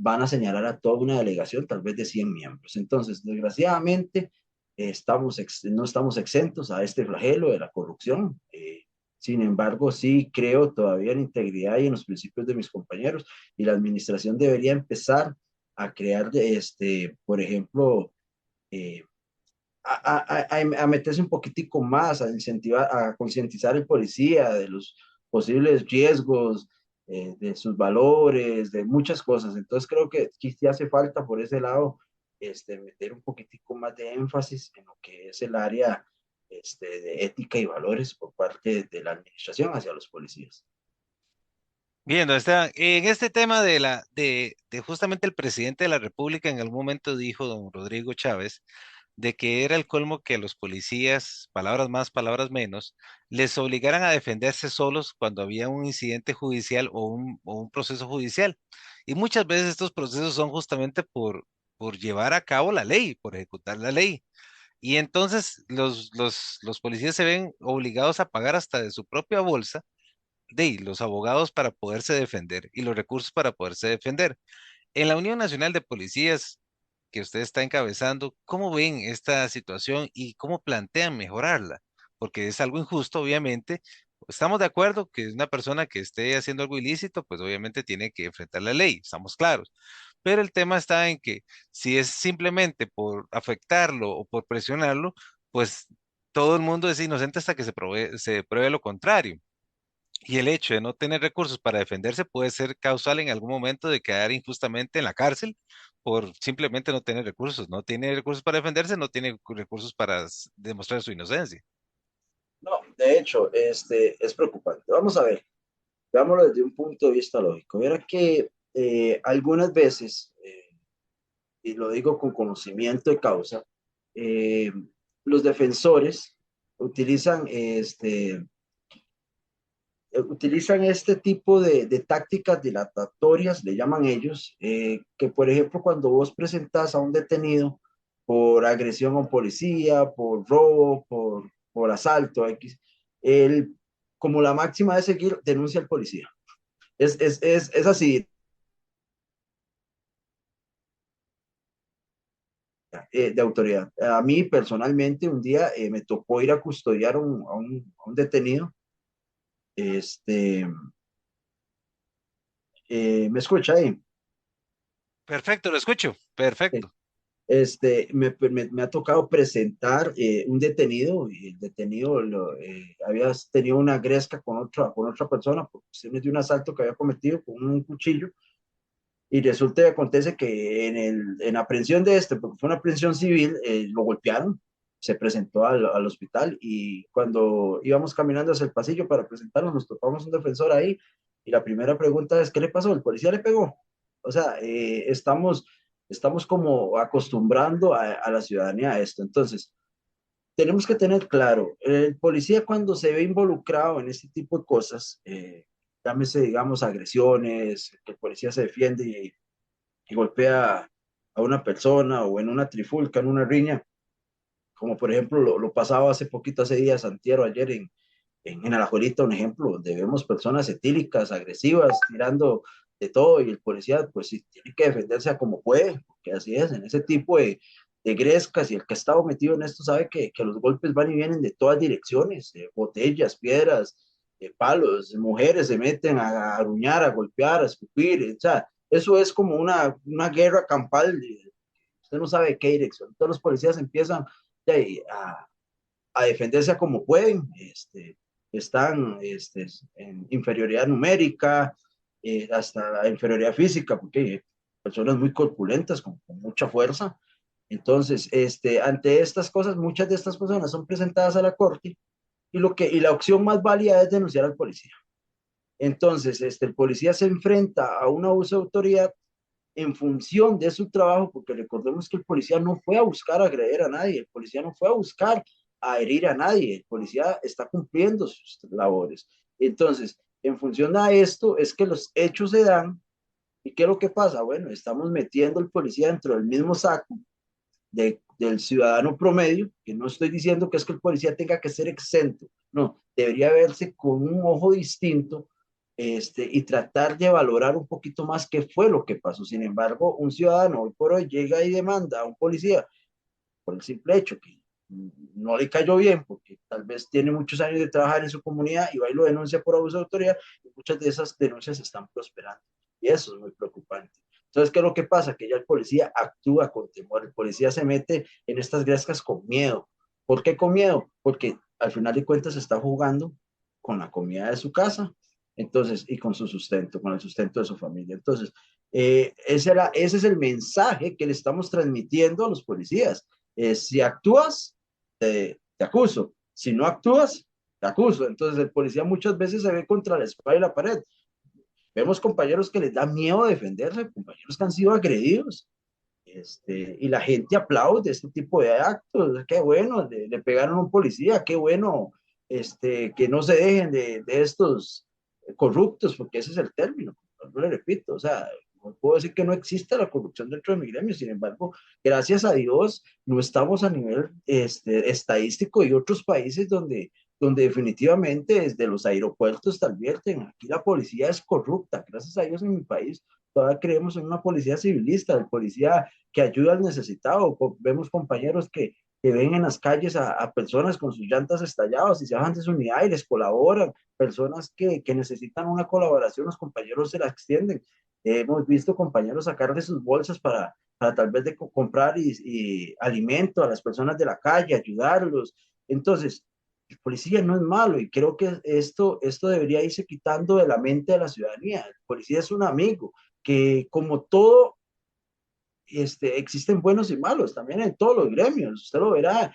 van a señalar a toda una delegación, tal vez de 100 miembros. Entonces, desgraciadamente, no estamos exentos a este flagelo de la corrupción. Sin embargo, sí creo todavía en la integridad y en los principios de mis compañeros y la administración debería empezar a crear, por ejemplo, eh, a meterse un poquitico más, a incentivar, a concientizar al policía de los posibles riesgos, de sus valores, de muchas cosas. Entonces creo que sí hace falta por ese lado meter un poquitico más de énfasis en lo que es el área de ética y valores por parte de la administración hacia los policías. Bien, don Esteban, en este tema de justamente el presidente de la República en algún momento dijo don Rodrigo Chávez de que era el colmo que los policías, palabras más, palabras menos, les obligaran a defenderse solos cuando había un incidente judicial o un proceso judicial. Y muchas veces estos procesos son justamente por llevar a cabo la ley, por ejecutar la ley. Y entonces los policías se ven obligados a pagar hasta de su propia bolsa de los abogados para poderse defender y los recursos para poderse defender. En la Unión Nacional de Policías que usted está encabezando, ¿cómo ven esta situación y cómo plantean mejorarla? Porque es algo injusto, obviamente. Estamos de acuerdo que una persona que esté haciendo algo ilícito, pues obviamente tiene que enfrentar la ley, estamos claros. Pero el tema está en que si es simplemente por afectarlo o por presionarlo, pues todo el mundo es inocente hasta que se pruebe lo contrario. Y el hecho de no tener recursos para defenderse puede ser causal en algún momento de quedar injustamente en la cárcel por simplemente no tener recursos. No tiene recursos para defenderse, no tiene recursos para demostrar su inocencia. No, de hecho, es preocupante. Vamos a ver, veámoslo desde un punto de vista lógico. Verá que algunas veces, y lo digo con conocimiento de causa, eh, los defensores utilizan utilizan este tipo de tácticas dilatatorias, le llaman ellos, que por ejemplo cuando vos presentas a un detenido por agresión a un policía, por robo, por asalto, X, él, como la máxima de seguir, denuncia al policía. Es así, de autoridad. A mí personalmente un día me tocó ir a custodiar a un detenido. Este, ¿Me escucha ahí? Perfecto, lo escucho. Perfecto. Me ha tocado presentar un detenido y el detenido había tenido una gresca con otra persona por cuestiones de un asalto que había cometido con un cuchillo y resulta y acontece que en aprehensión de porque fue una aprehensión civil, lo golpearon, se presentó al hospital y cuando íbamos caminando hacia el pasillo para presentarnos nos topamos un defensor ahí y la primera pregunta es, ¿qué le pasó? ¿El policía le pegó? O sea, estamos como acostumbrando a la ciudadanía a esto. Entonces, tenemos que tener claro, el policía cuando se ve involucrado en este tipo de cosas, llámese, digamos, agresiones, que el policía se defiende y golpea a una persona o en una trifulca, en una riña, como por ejemplo lo pasaba hace poquito, hace días, antier o ayer en Alajuelita, un ejemplo, donde vemos personas etílicas, agresivas, tirando de todo y el policía pues sí tiene que defenderse a como puede, porque así es, en ese tipo de grescas y el que ha estado metido en esto sabe que los golpes van y vienen de todas direcciones, botellas, piedras, palos, mujeres se meten a aruñar, a golpear, a escupir, o sea, eso es como una guerra campal, usted no sabe qué dirección, todos los policías empiezan a defenderse como pueden, están en inferioridad numérica, hasta inferioridad física, porque hay personas muy corpulentas, con mucha fuerza. Entonces, ante estas cosas, muchas de estas personas son presentadas a la corte y la opción más válida es denunciar al policía. Entonces, el policía se enfrenta a un abuso de autoridad en función de su trabajo, porque recordemos que el policía no fue a buscar agredir a nadie, el policía no fue a buscar a herir a nadie, el policía está cumpliendo sus labores. Entonces, en función a esto es que los hechos se dan. ¿Y qué es lo que pasa? Bueno, estamos metiendo al policía dentro del mismo saco del ciudadano promedio, que no estoy diciendo que es que el policía tenga que ser exento, no, debería verse con un ojo distinto, y tratar de valorar un poquito más qué fue lo que pasó. Sin embargo, un ciudadano hoy por hoy llega y demanda a un policía por el simple hecho que no le cayó bien, porque tal vez tiene muchos años de trabajar en su comunidad y va y lo denuncia por abuso de autoridad, y muchas de esas denuncias están prosperando. Y eso es muy preocupante. Entonces, ¿qué es lo que pasa? Que ya el policía actúa con temor, el policía se mete en estas grescas con miedo. ¿Por qué con miedo? Porque al final de cuentas está jugando con la comida de su casa, entonces, y con su sustento, con el sustento de su familia. Entonces, ese es el mensaje que le estamos transmitiendo a los policías. Si actúas, te acuso. Si no actúas, te acuso. Entonces, el policía muchas veces se ve contra la espalda y la pared. Vemos compañeros que les da miedo defenderse, compañeros que han sido agredidos, y la gente aplaude este tipo de actos. Qué bueno, le pegaron a un policía, qué bueno, que no se dejen de estos corruptos, porque ese es el término, no le repito, o sea, no puedo decir que no exista la corrupción dentro de mi gremio, sin embargo, gracias a Dios, no estamos a nivel estadístico y otros países donde definitivamente desde los aeropuertos te advierten, aquí la policía es corrupta, gracias a Dios en mi país todavía creemos en una policía civilista, el policía que ayuda al necesitado. Vemos compañeros que ven en las calles a personas con sus llantas estalladas y se bajan de su unidad y les colaboran, personas que necesitan una colaboración, los compañeros se la extienden. Hemos visto compañeros sacar de sus bolsas para tal vez comprar y alimento a las personas de la calle, ayudarlos. Entonces, el policía no es malo y creo que esto debería irse quitando de la mente de la ciudadanía. El policía es un amigo que como todo, existen buenos y malos también en todos los gremios. Usted lo verá,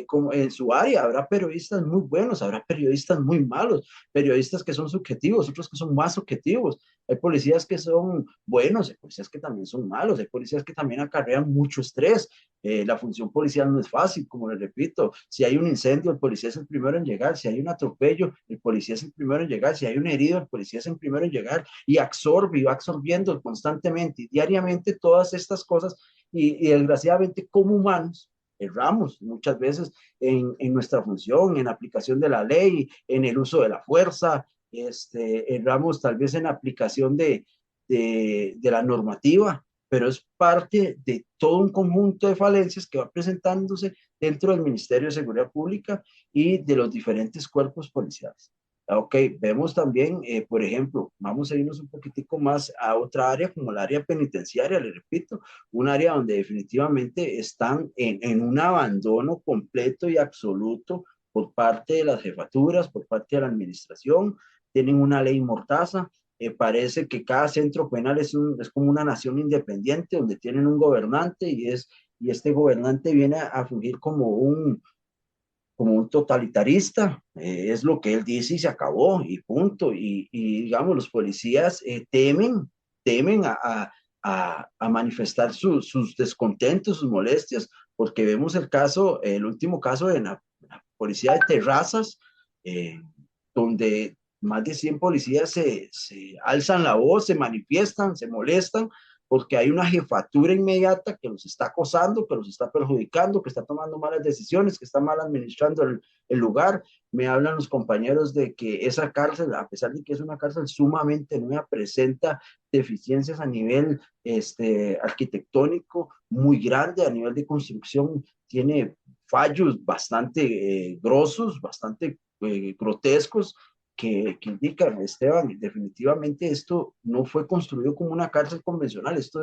como en su área. Habrá periodistas muy buenos, habrá periodistas muy malos, periodistas que son subjetivos, otros que son más objetivos. Hay policías que son buenos, hay policías que también son malos, hay policías que también acarrean mucho estrés. La función policial no es fácil, como les repito. Si hay un incendio, el policía es el primero en llegar. Si hay un atropello, el policía es el primero en llegar. Si hay un herido, el policía es el primero en llegar. Y absorbe y va absorbiendo constantemente y diariamente todas estas cosas. Y desgraciadamente, como humanos, erramos muchas veces en nuestra función, en la aplicación de la ley, en el uso de la fuerza. Erramos tal vez en la aplicación de la normativa, pero es parte de todo un conjunto de falencias que va presentándose dentro del Ministerio de Seguridad Pública y de los diferentes cuerpos policiales. Ok, vemos también, por ejemplo, vamos a irnos un poquitico más a otra área como el área penitenciaria, le repito, un área donde definitivamente están en un abandono completo y absoluto por parte de las jefaturas, por parte de la administración. Tienen una ley mortaza. Parece que cada centro penal es como una nación independiente donde tienen un gobernante y este gobernante viene a fungir como un totalitarista. Es lo que él dice y se acabó y punto. Y digamos, los policías temen a manifestar sus descontentos, sus molestias, porque vemos el último caso de la policía de Terrazas, donde más de 100 policías se alzan la voz, se manifiestan, se molestan, porque hay una jefatura inmediata que los está acosando, que los está perjudicando, que está tomando malas decisiones, que está mal administrando el lugar. Me hablan los compañeros de que esa cárcel, a pesar de que es una cárcel sumamente nueva, presenta deficiencias a nivel arquitectónico muy grande, a nivel de construcción tiene fallos bastante grosos, bastante grotescos. que indican, Esteban, definitivamente esto no fue construido como una cárcel convencional, esto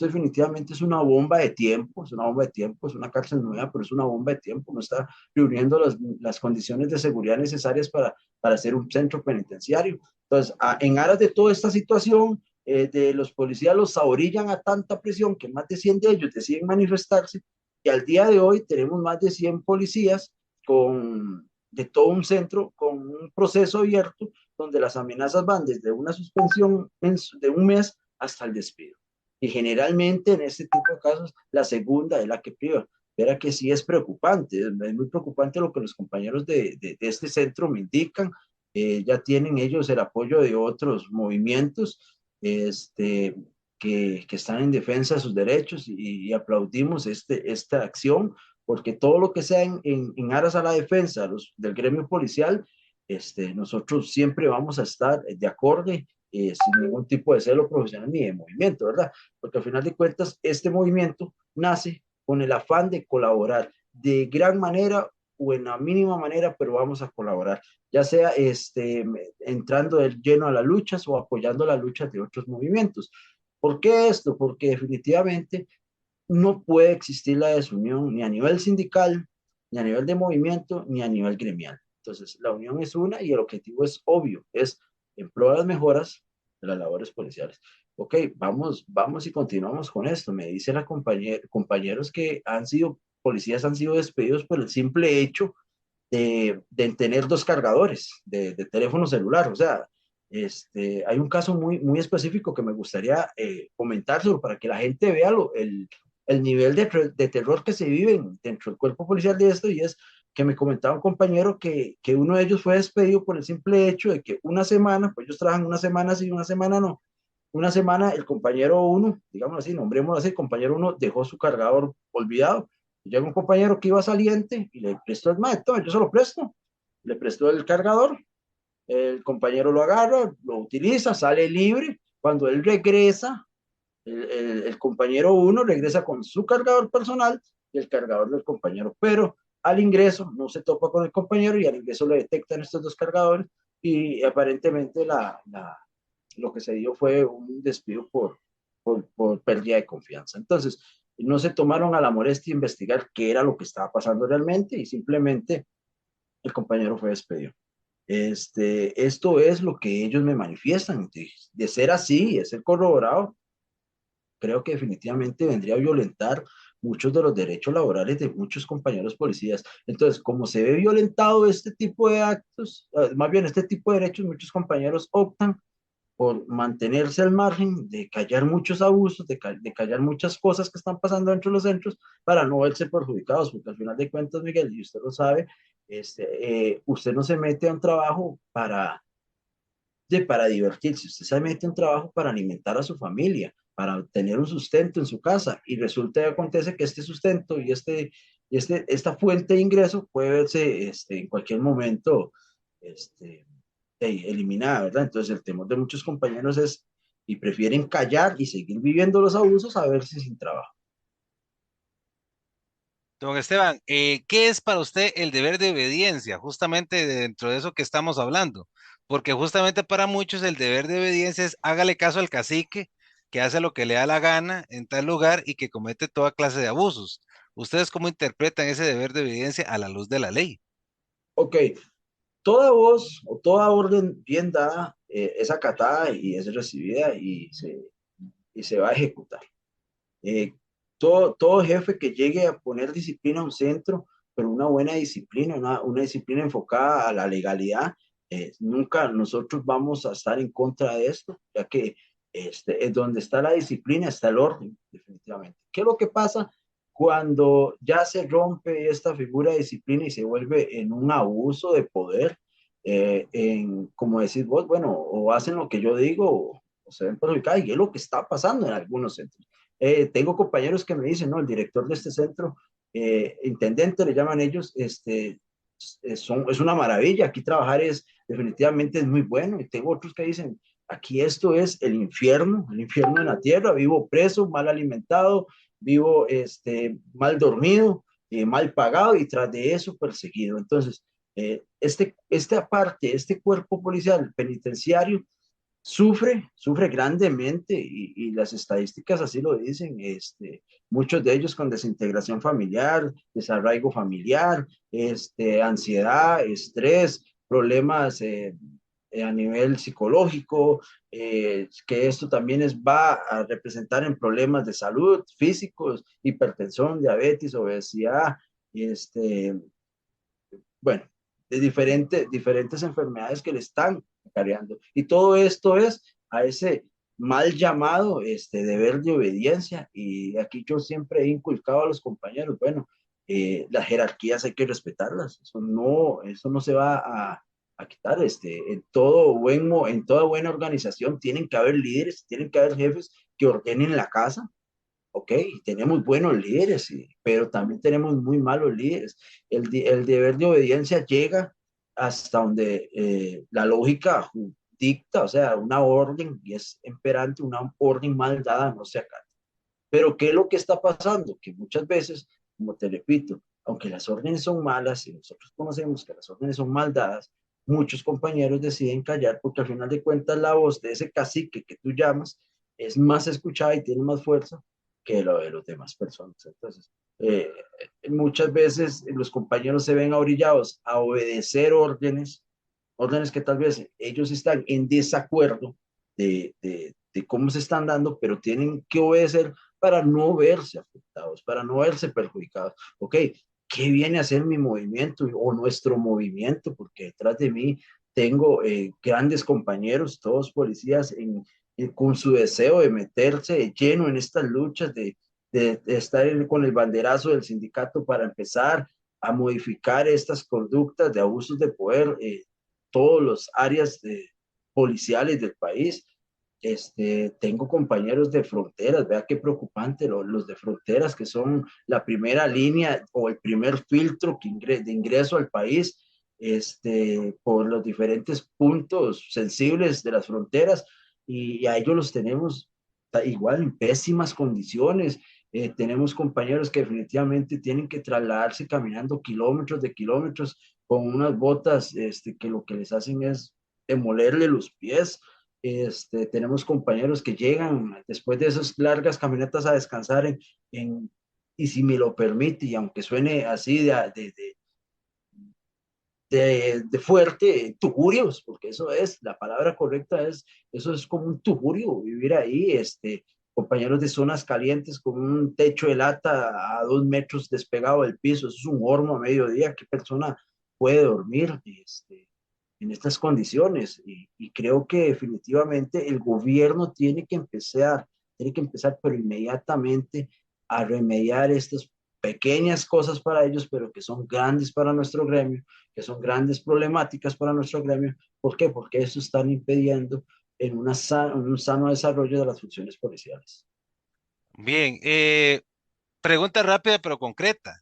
definitivamente es una bomba de tiempo, es una bomba de tiempo, es una cárcel nueva, pero es una bomba de tiempo, no está reuniendo las condiciones de seguridad necesarias para hacer un centro penitenciario. Entonces, en aras de toda esta situación, de los policías los ahorillan a tanta presión que más de 100 de ellos deciden manifestarse, y al día de hoy tenemos más de 100 policías de todo un centro con un proceso abierto donde las amenazas van desde una suspensión de un mes hasta el despido. Y generalmente en este tipo de casos la segunda es la que priva. Verá que sí es preocupante, es muy preocupante lo que los compañeros de este centro me indican. Ya tienen ellos el apoyo de otros movimientos que están en defensa de sus derechos y aplaudimos esta acción porque todo lo que sea en aras a la defensa del gremio policial, nosotros siempre vamos a estar de acorde, sin ningún tipo de celo profesional ni de movimiento, ¿verdad? Porque al final de cuentas, este movimiento nace con el afán de colaborar de gran manera o en la mínima manera, pero vamos a colaborar, ya sea entrando de lleno a las luchas o apoyando las luchas de otros movimientos. ¿Por qué esto? Porque definitivamente no puede existir la desunión ni a nivel sindical, ni a nivel de movimiento, ni a nivel gremial. Entonces, la unión es una y el objetivo es obvio, es en pro de las mejoras de las labores policiales. Ok, vamos y continuamos con esto. Me dice la compañeros que policías han sido despedidos por el simple hecho de tener dos cargadores de teléfono celular. O sea, hay un caso muy específico que me gustaría comentárselo para que la gente vea el nivel de terror que se vive dentro del cuerpo policial de esto, y es que me comentaba un compañero que uno de ellos fue despedido por el simple hecho de que una semana, pues ellos trabajan una semana sí, una semana no, una semana el compañero uno, digamos así, nombrémoslo así, el compañero uno dejó su cargador olvidado, y llega un compañero que iba saliente y le prestó el maestro, yo se lo presto, le prestó el cargador, el compañero lo agarra, lo utiliza, sale libre, cuando él regresa, el compañero uno regresa con su cargador personal y el cargador del compañero, pero al ingreso no se topa con el compañero y al ingreso le detectan estos dos cargadores y aparentemente lo que se dio fue un despido por pérdida de confianza. Entonces, no se tomaron a la molestia de investigar qué era lo que estaba pasando realmente y simplemente el compañero fue despedido. Esto es lo que ellos me manifiestan. De ser así, de ser corroborado, creo que definitivamente vendría a violentar muchos de los derechos laborales de muchos compañeros policías. Entonces, como se ve violentado este tipo de actos, más bien este tipo de derechos, muchos compañeros optan por mantenerse al margen, de callar muchos abusos, de callar muchas cosas que están pasando dentro de los centros para no verse perjudicados, porque al final de cuentas, Miguel, y usted lo sabe, usted no se mete a un trabajo para divertirse, usted se mete a un trabajo para alimentar a su familia, para tener un sustento en su casa, y resulta y acontece que este sustento esta fuente de ingreso puede verse en cualquier momento eliminada, ¿verdad? Entonces el temor de muchos compañeros y prefieren callar y seguir viviendo los abusos a verse sin trabajo. Don Esteban, ¿qué es para usted el deber de obediencia? Justamente dentro de eso que estamos hablando, porque justamente para muchos el deber de obediencia es hágale caso al cacique que hace lo que le da la gana en tal lugar y que comete toda clase de abusos. ¿Ustedes cómo interpretan ese deber de obediencia a la luz de la ley? Ok, toda voz o toda orden bien dada es acatada y es recibida y se va a ejecutar. Eh, todo jefe que llegue a poner disciplina a un centro, pero una buena disciplina, una disciplina enfocada a la legalidad, nunca nosotros vamos a estar en contra de esto, ya que es donde está la disciplina, está el orden, definitivamente. ¿Qué es lo que pasa cuando ya se rompe esta figura de disciplina y se vuelve en un abuso de poder? Como decís vos, bueno, o hacen lo que yo digo o se ven perjudicados, y es lo que está pasando en algunos centros. Tengo compañeros que me dicen, no, el director de este centro, intendente le llaman ellos, es una maravilla, aquí trabajar definitivamente es muy bueno, y tengo otros que dicen, aquí esto es el infierno en la tierra, vivo preso, mal alimentado, vivo mal dormido, mal pagado y tras de eso perseguido. Entonces, Este cuerpo policial penitenciario sufre grandemente y las estadísticas así lo dicen, muchos de ellos con desintegración familiar, desarraigo familiar, ansiedad, estrés, problemas a nivel psicológico, que esto también va a representar en problemas de salud físicos, hipertensión, diabetes, obesidad, este, bueno, de diferentes enfermedades que le están acarreando. Y todo esto es a ese mal llamado deber de obediencia. Y aquí yo siempre he inculcado a los compañeros, bueno, las jerarquías hay que respetarlas, eso no se va a quitar. En toda buena organización tienen que haber líderes, tienen que haber jefes que ordenen la casa. Ok, tenemos buenos líderes, sí, pero también tenemos muy malos líderes. El deber de obediencia llega hasta donde la lógica dicta, o sea, una orden, y es imperante, una orden mal dada no se acata. Pero ¿qué es lo que está pasando? Que muchas veces, como te repito, aunque las órdenes son malas y nosotros conocemos que las órdenes son mal dadas, muchos compañeros deciden callar porque al final de cuentas la voz de ese cacique que tú llamas es más escuchada y tiene más fuerza que lo de las demás personas. Entonces, muchas veces los compañeros se ven orillados a obedecer órdenes que tal vez ellos están en desacuerdo de cómo se están dando, pero tienen que obedecer para no verse afectados, para no verse perjudicados. Ok, ¿qué viene a ser mi movimiento o nuestro movimiento? Porque detrás de mí tengo grandes compañeros, todos policías, con su deseo de meterse lleno en estas luchas, de estar con el banderazo del sindicato para empezar a modificar estas conductas de abusos de poder, todas las áreas policiales del país. Tengo compañeros de fronteras, vea qué preocupante, los de fronteras que son la primera línea o el primer filtro de ingreso al país, por los diferentes puntos sensibles de las fronteras, y a ellos los tenemos igual en pésimas condiciones. Tenemos compañeros que definitivamente tienen que trasladarse caminando kilómetros de kilómetros con unas botas que lo que les hacen es demolerle los pies. Tenemos compañeros que llegan después de esas largas caminatas a descansar y si me lo permite, y aunque suene así de fuerte, tugurios, porque eso es, la palabra correcta eso es como un tugurio, vivir ahí, compañeros de zonas calientes con un techo de lata a 2 metros despegado del piso, eso es un horno a mediodía, ¿qué persona puede dormir en estas condiciones? Y creo que definitivamente el gobierno tiene que empezar, pero inmediatamente a remediar estas pequeñas cosas para ellos, pero que son grandes para nuestro gremio, que son grandes problemáticas para nuestro gremio. ¿Por qué? Porque eso están impidiendo en un sano desarrollo de las funciones policiales. Bien, pregunta rápida pero concreta.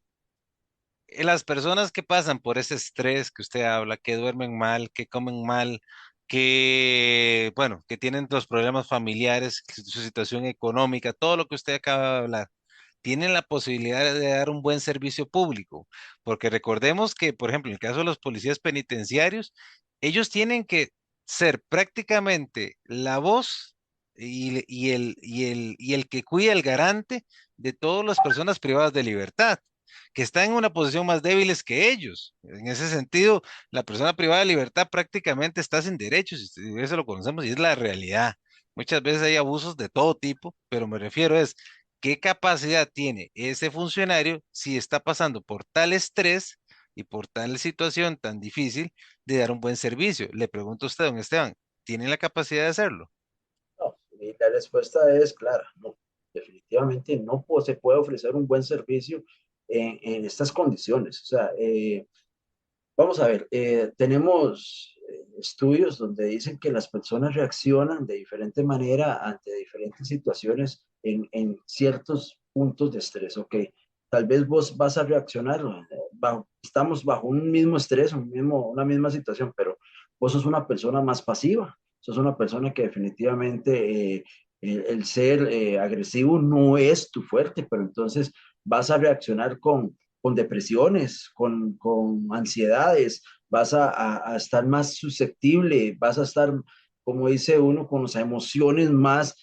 Las personas que pasan por ese estrés que usted habla, que duermen mal, que comen mal, que, bueno, que tienen los problemas familiares, su situación económica, todo lo que usted acaba de hablar, tienen la posibilidad de dar un buen servicio público, porque recordemos que, por ejemplo, en el caso de los policías penitenciarios, ellos tienen que ser prácticamente la voz y el que cuida, el garante de todas las personas privadas de libertad, que están en una posición más débiles que ellos. En ese sentido, la persona privada de libertad prácticamente está sin derechos, y eso lo conocemos y es la realidad. Muchas veces hay abusos de todo tipo, pero me refiero es qué capacidad tiene ese funcionario si está pasando por tal estrés y por tal situación tan difícil de dar un buen servicio. Le pregunto a usted, don Esteban, ¿tiene la capacidad de hacerlo? No, y la respuesta es clara, no, definitivamente no se puede ofrecer un buen servicio en estas condiciones. O sea, vamos a ver, tenemos estudios donde dicen que las personas reaccionan de diferente manera ante diferentes situaciones en ciertos puntos de estrés. Ok, tal vez vos vas a reaccionar, estamos bajo un mismo estrés, una misma situación, pero vos sos una persona más pasiva, sos una persona que definitivamente el ser agresivo no es tu fuerte, pero entonces vas a reaccionar con depresiones, con ansiedades, vas a estar más susceptible, vas a estar, como dice uno, con las emociones más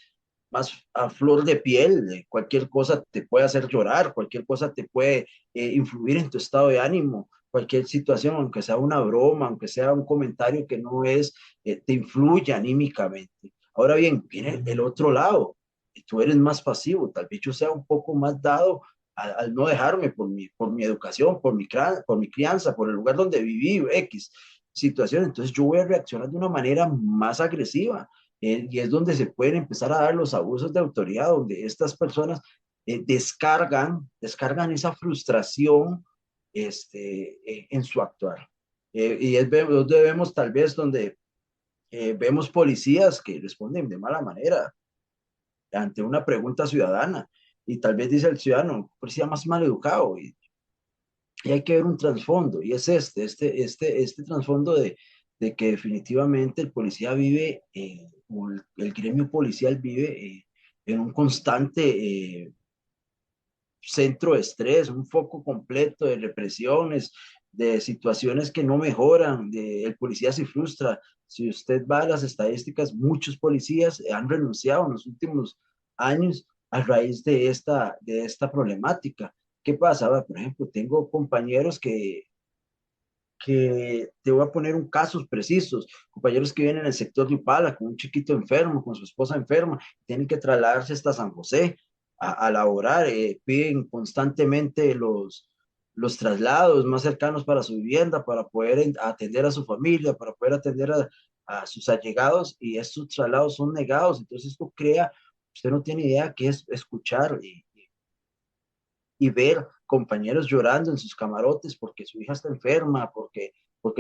a flor de piel. Cualquier cosa te puede hacer llorar, cualquier cosa te puede influir en tu estado de ánimo, cualquier situación, aunque sea una broma, aunque sea un comentario que no es, te influye anímicamente. Ahora bien, viene el otro lado, tú eres más pasivo, tal vez yo sea un poco más dado al no dejarme por mi educación, por mi crianza, por el lugar donde viví, X situación. Entonces yo voy a reaccionar de una manera más agresiva. Y es donde se pueden empezar a dar los abusos de autoridad, donde estas personas descargan esa frustración en su actuar. Y es donde vemos tal vez donde vemos policías que responden de mala manera ante una pregunta ciudadana y tal vez dice el ciudadano, policía más mal educado y hay que ver un trasfondo y es este trasfondo de que definitivamente el policía vive, o el gremio policial vive en un constante centro de estrés, un foco completo de represiones, de situaciones que no mejoran, el policía se frustra. Si usted va a las estadísticas, muchos policías han renunciado en los últimos años a raíz de esta problemática. ¿Qué pasa? Por ejemplo, tengo compañeros que te voy a poner un casos precisos, compañeros que vienen en el sector de Upala con un chiquito enfermo, con su esposa enferma, tienen que trasladarse hasta San José a laborar, piden constantemente los traslados más cercanos para su vivienda, para poder atender a su familia, para poder atender a sus allegados, y estos traslados son negados. Entonces esto crea, usted no tiene idea qué es escuchar y ver compañeros llorando en sus camarotes porque su hija está enferma, porque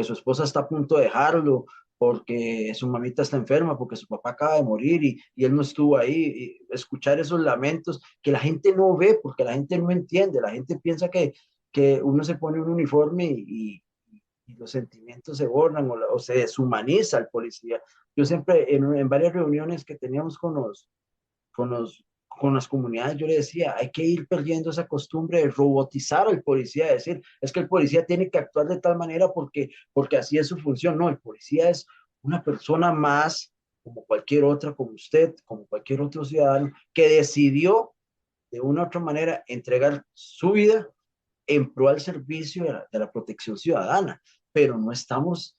su esposa está a punto de dejarlo, porque su mamita está enferma, porque su papá acaba de morir y él no estuvo ahí. Y escuchar esos lamentos que la gente no ve, porque la gente no entiende, la gente piensa que uno se pone un uniforme y los sentimientos se borran o se deshumaniza al policía. Yo siempre en varias reuniones que teníamos con las comunidades, yo le decía, hay que ir perdiendo esa costumbre de robotizar al policía, de decir, es que el policía tiene que actuar de tal manera porque así es su función. No, el policía es una persona más, como cualquier otra, como usted, como cualquier otro ciudadano, que decidió de una u otra manera entregar su vida en pro al servicio de la protección ciudadana, pero no estamos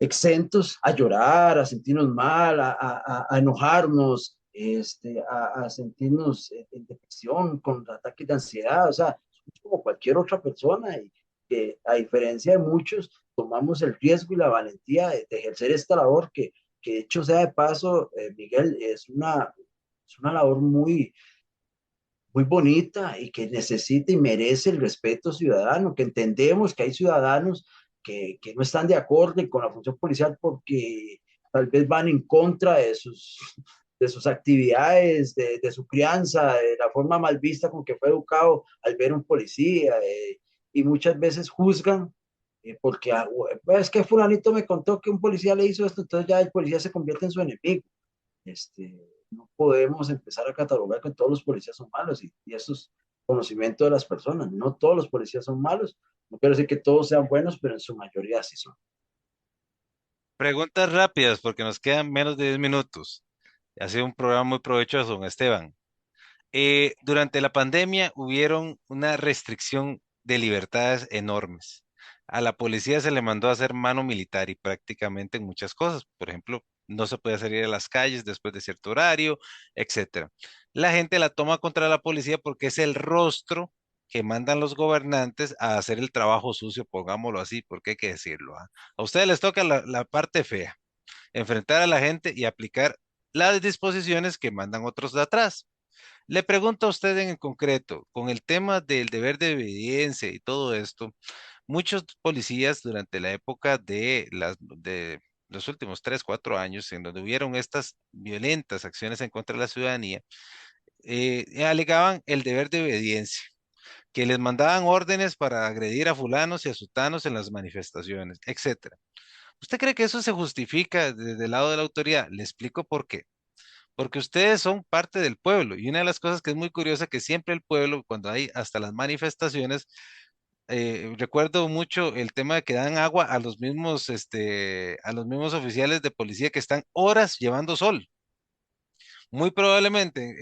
exentos a llorar, a sentirnos mal, a enojarnos, a sentirnos en depresión, con ataques de ansiedad, o sea, somos como cualquier otra persona y que a diferencia de muchos, tomamos el riesgo y la valentía de ejercer esta labor que de hecho sea de paso, Miguel, es una labor muy bonita y que necesita y merece el respeto ciudadano, que entendemos que hay ciudadanos que no están de acuerdo con la función policial porque tal vez van en contra de sus actividades, de su crianza, de la forma mal vista con que fue educado al ver un policía, y muchas veces juzgan porque es que fulanito me contó que un policía le hizo esto, entonces ya el policía se convierte en su enemigo. No podemos empezar a catalogar que todos los policías son malos y eso es conocimiento de las personas. No todos los policías son malos, no quiero decir que todos sean buenos, pero en su mayoría sí son. Preguntas rápidas porque nos quedan menos de 10 minutos. Ha sido un programa muy provechoso, don Esteban. Durante la pandemia hubieron una restricción de libertades enormes. A la policía se le mandó a hacer mano militar y prácticamente en muchas cosas. Por ejemplo, no se puede salir a las calles después de cierto horario, etcétera. La gente la toma contra la policía porque es el rostro que mandan los gobernantes a hacer el trabajo sucio, pongámoslo así, porque hay que decirlo, ¿ah? A ustedes les toca la parte fea, enfrentar a la gente y aplicar las disposiciones que mandan otros de atrás. Le pregunto a usted en concreto, con el tema del deber de obediencia y todo esto, muchos policías durante la época de los últimos 3, 4 años, en donde hubieron estas violentas acciones en contra de la ciudadanía, alegaban el deber de obediencia, que les mandaban órdenes para agredir a fulanos y a sutanos en las manifestaciones, etcétera. ¿Usted cree que eso se justifica desde el lado de la autoridad? Le explico por qué. Porque ustedes son parte del pueblo y una de las cosas que es muy curiosa que siempre el pueblo, cuando hay hasta las manifestaciones, recuerdo mucho el tema de que dan agua a los mismos oficiales de policía que están horas llevando sol. Muy probablemente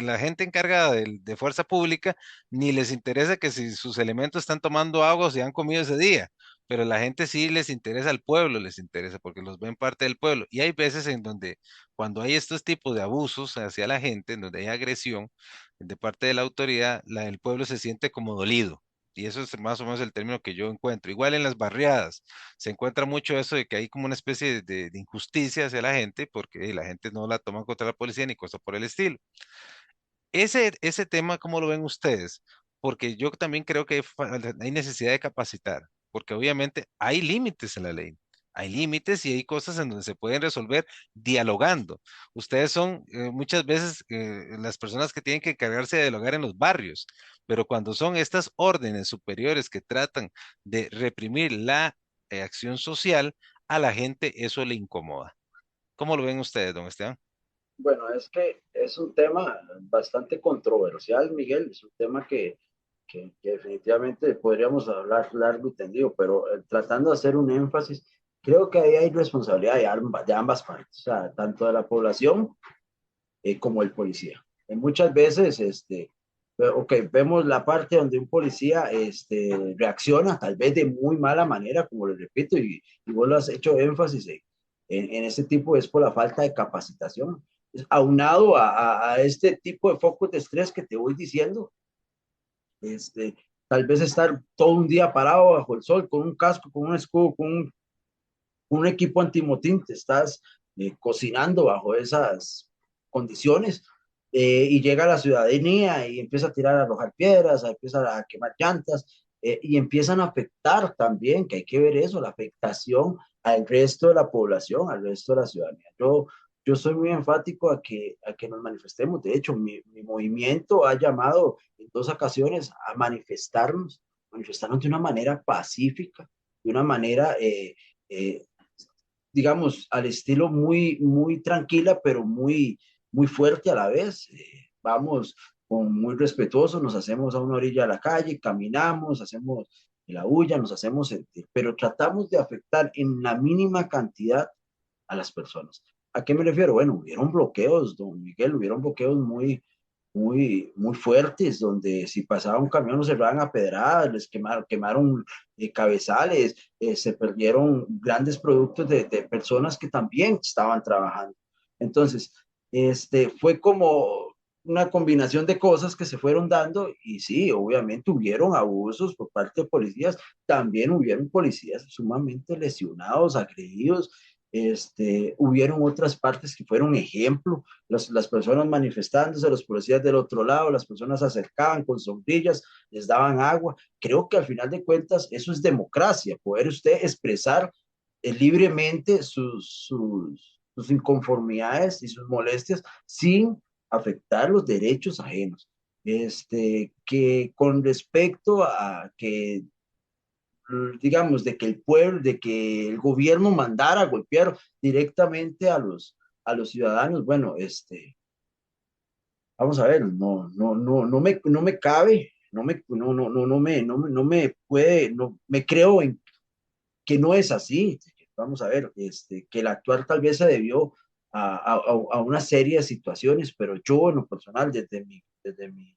la gente encargada de fuerza pública ni les interesa que si sus elementos están tomando agua o si han comido ese día, pero la gente sí les interesa, al pueblo les interesa porque los ven parte del pueblo. Y hay veces en donde cuando hay estos tipos de abusos hacia la gente, en donde hay agresión de parte de la autoridad, el pueblo se siente como dolido. Y eso es más o menos el término que yo encuentro. Igual en las barriadas se encuentra mucho eso de que hay como una especie de injusticia hacia la gente porque la gente no la toma contra la policía ni cosas por el estilo. Ese tema, ¿cómo lo ven ustedes? Porque yo también creo que hay necesidad de capacitar, porque obviamente hay límites en la ley. Hay límites y hay cosas en donde se pueden resolver dialogando. Ustedes son muchas veces las personas que tienen que encargarse de dialogar en los barrios, pero cuando son estas órdenes superiores que tratan de reprimir la acción social, a la gente eso le incomoda. ¿Cómo lo ven ustedes, don Esteban? Bueno, es que es un tema bastante controversial, Miguel, es un tema que definitivamente podríamos hablar largo y tendido, pero tratando de hacer un énfasis, creo que ahí hay responsabilidad de ambas partes, o sea, tanto de la población como el policía. Muchas veces, ok, vemos la parte donde un policía reacciona tal vez de muy mala manera, como le repito, y vos lo has hecho énfasis en este tipo, es por la falta de capacitación. Aunado a este tipo de focos de estrés que te voy diciendo, este, tal vez estar todo un día parado bajo el sol con un casco, con un escudo, con un equipo antimotín, te estás cocinando bajo esas condiciones y llega la ciudadanía y empieza a tirar, a arrojar piedras, empieza a quemar llantas y empiezan a afectar también, que hay que ver eso, la afectación al resto de la población, al resto de la ciudadanía. Yo soy muy enfático a que nos manifestemos. De hecho, mi movimiento ha llamado en 2 ocasiones a manifestarnos de una manera pacífica, de una manera eh, digamos, al estilo muy, muy tranquila, pero muy, muy fuerte a la vez. Vamos con muy respetuosos, nos hacemos a una orilla de la calle, caminamos, hacemos la bulla, nos hacemos sentir, pero tratamos de afectar en la mínima cantidad a las personas. ¿A qué me refiero? Bueno, hubieron bloqueos, don Miguel, hubieron bloqueos muy fuertes, donde si pasaba un camión los cerraban a pedradas, les quemaron cabezales, se perdieron grandes productos de personas que también estaban trabajando. Entonces, fue como una combinación de cosas que se fueron dando y sí, obviamente hubieron abusos por parte de policías, también hubieron policías sumamente lesionados, agredidos, hubieron otras partes que fueron ejemplo, las personas manifestándose, los policías del otro lado, las personas se acercaban con sombrillas, les daban agua. Creo que al final de cuentas eso es democracia, poder usted expresar libremente sus inconformidades y sus molestias sin afectar los derechos ajenos. Que con respecto a que digamos, de que el pueblo, de que el gobierno mandara a golpear directamente a los ciudadanos, bueno, vamos a ver, no me cabe, no me puede, no me creo en que no es así. Vamos a ver, que el actuar tal vez se debió a una serie de situaciones, pero yo en lo personal, desde mi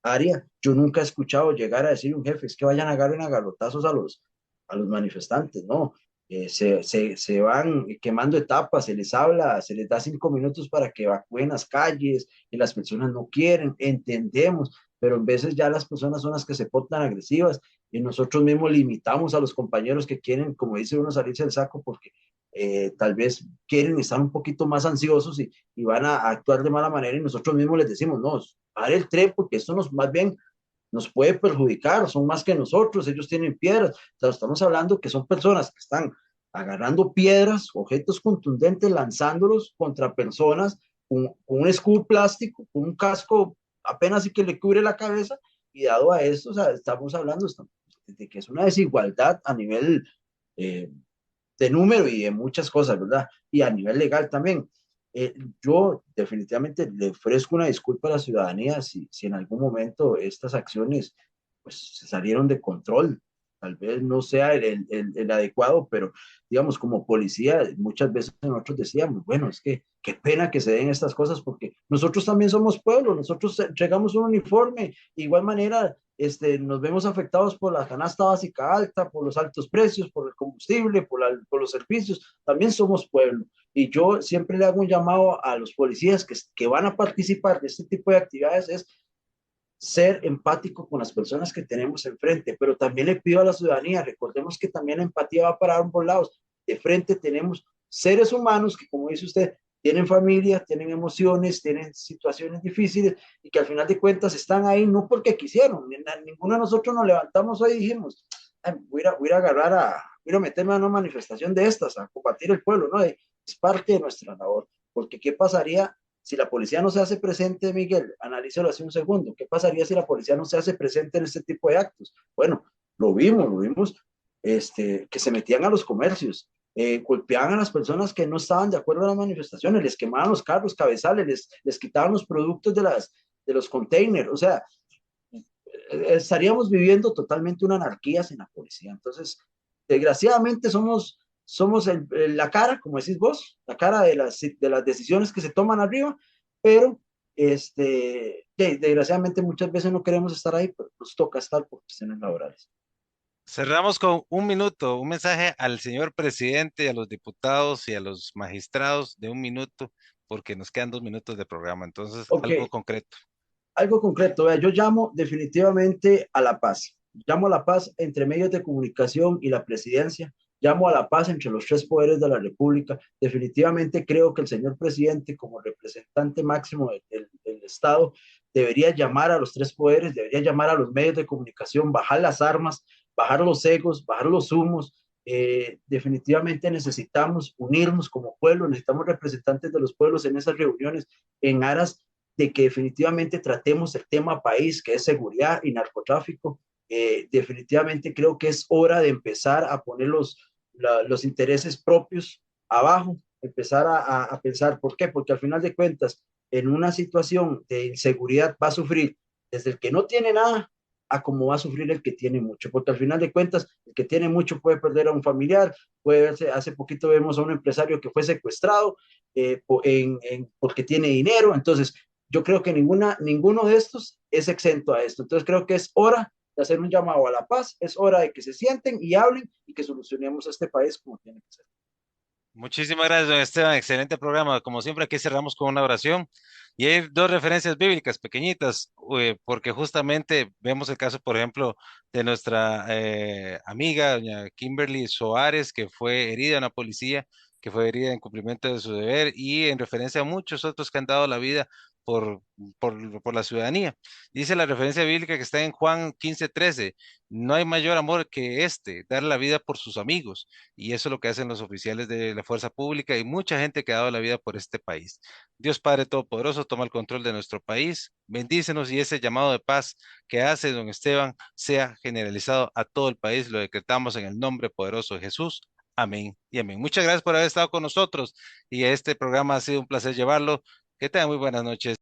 área, yo nunca he escuchado llegar a decir un jefe, es que vayan a agarrar a garrotazos a los manifestantes, ¿no? Se van quemando etapas, se les habla, se les da 5 minutos para que evacúen las calles y las personas no quieren, entendemos, pero en veces ya las personas son las que se portan agresivas y nosotros mismos limitamos a los compañeros que quieren, como dice uno, salirse del saco porque tal vez quieren estar un poquito más ansiosos y van a actuar de mala manera y nosotros mismos les decimos, no, pare el tren porque esto más bien nos puede perjudicar, son más que nosotros, ellos tienen piedras, o sea, estamos hablando que son personas que están agarrando piedras, objetos contundentes, lanzándolos contra personas con un escudo plástico, con un casco apenas sí que le cubre la cabeza, y dado a esto, o sea, estamos hablando de que es una desigualdad a nivel eh, de número y de muchas cosas, ¿verdad? Y a nivel legal también. Yo definitivamente le ofrezco una disculpa a la ciudadanía si en algún momento estas acciones pues se salieron de control. Tal vez no sea el adecuado, pero digamos, como policía, muchas veces nosotros decíamos, bueno, es que qué pena que se den estas cosas porque nosotros también somos pueblo, nosotros entregamos un uniforme, de igual manera, nos vemos afectados por la canasta básica alta, por los altos precios, por el combustible, por los servicios, también somos pueblo. Y yo siempre le hago un llamado a los policías que van a participar de este tipo de actividades, es ser empático con las personas que tenemos enfrente, pero también le pido a la ciudadanía, recordemos que también la empatía va para ambos lados. De frente tenemos seres humanos que, como dice usted, tienen familia, tienen emociones, tienen situaciones difíciles y que al final de cuentas están ahí no porque quisieron. Ninguno de nosotros nos levantamos hoy y dijimos, voy a ir a agarrar voy a meterme a una manifestación de estas, a combatir el pueblo, ¿no? Es parte de nuestra labor, porque ¿qué pasaría si la policía no se hace presente, Miguel? Analízalo hace un segundo. ¿Qué pasaría si la policía no se hace presente en este tipo de actos? Bueno, lo vimos, que se metían a los comercios, golpeaban a las personas que no estaban de acuerdo a las manifestaciones, les quemaban los carros, cabezales, les quitaban los productos de los containers. O sea, estaríamos viviendo totalmente una anarquía sin la policía. Entonces, desgraciadamente somos la cara, como decís vos, la cara de las decisiones que se toman arriba, pero desgraciadamente muchas veces no queremos estar ahí, pero nos toca estar por cuestiones laborales. Cerramos con un minuto, un mensaje al señor presidente, a los diputados y a los magistrados de un minuto, porque nos quedan 2 minutos de programa. Entonces, Ok, algo concreto. algo concreto, vea, yo llamo definitivamente a la paz. Llamo a la paz entre medios de comunicación y la presidencia. Llamo a la paz entre los tres poderes de la República. Definitivamente creo que el señor presidente, como representante máximo del Estado, debería llamar a los tres poderes, debería llamar a los medios de comunicación, bajar las armas, bajar los egos, bajar los humos. Definitivamente necesitamos unirnos como pueblo, necesitamos representantes de los pueblos en esas reuniones en aras de que definitivamente tratemos el tema país, que es seguridad y narcotráfico. Definitivamente creo que es hora de empezar a poner los intereses propios abajo, empezar a pensar, ¿por qué? Porque al final de cuentas, en una situación de inseguridad va a sufrir desde el que no tiene nada a cómo va a sufrir el que tiene mucho, porque al final de cuentas, el que tiene mucho puede perder a un familiar, puede verse, hace poquito vemos a un empresario que fue secuestrado porque tiene dinero. Entonces yo creo que ninguno de estos es exento a esto. Entonces creo que es hora de hacer un llamado a la paz, es hora de que se sienten y hablen y que solucionemos este país como tiene que ser. Muchísimas gracias, don Esteban. Excelente programa. Como siempre, aquí cerramos con una oración. Y hay dos referencias bíblicas pequeñitas, porque justamente vemos el caso, por ejemplo, de nuestra amiga, doña Kimberly Soares, que fue herida en la policía, que fue herida en cumplimiento de su deber, y en referencia a muchos otros que han dado la vida por, por la ciudadanía. Dice la referencia bíblica que está en Juan 15:13: no hay mayor amor que este, dar la vida por sus amigos. Y eso es lo que hacen los oficiales de la fuerza pública y mucha gente que ha dado la vida por este país. Dios Padre Todopoderoso toma el control de nuestro país, bendícenos, y ese llamado de paz que hace don Esteban sea generalizado a todo el país. Lo decretamos en el nombre poderoso de Jesús. Amén y amén. Muchas gracias por haber estado con nosotros, y este programa ha sido un placer llevarlo. Que tengan muy buenas noches.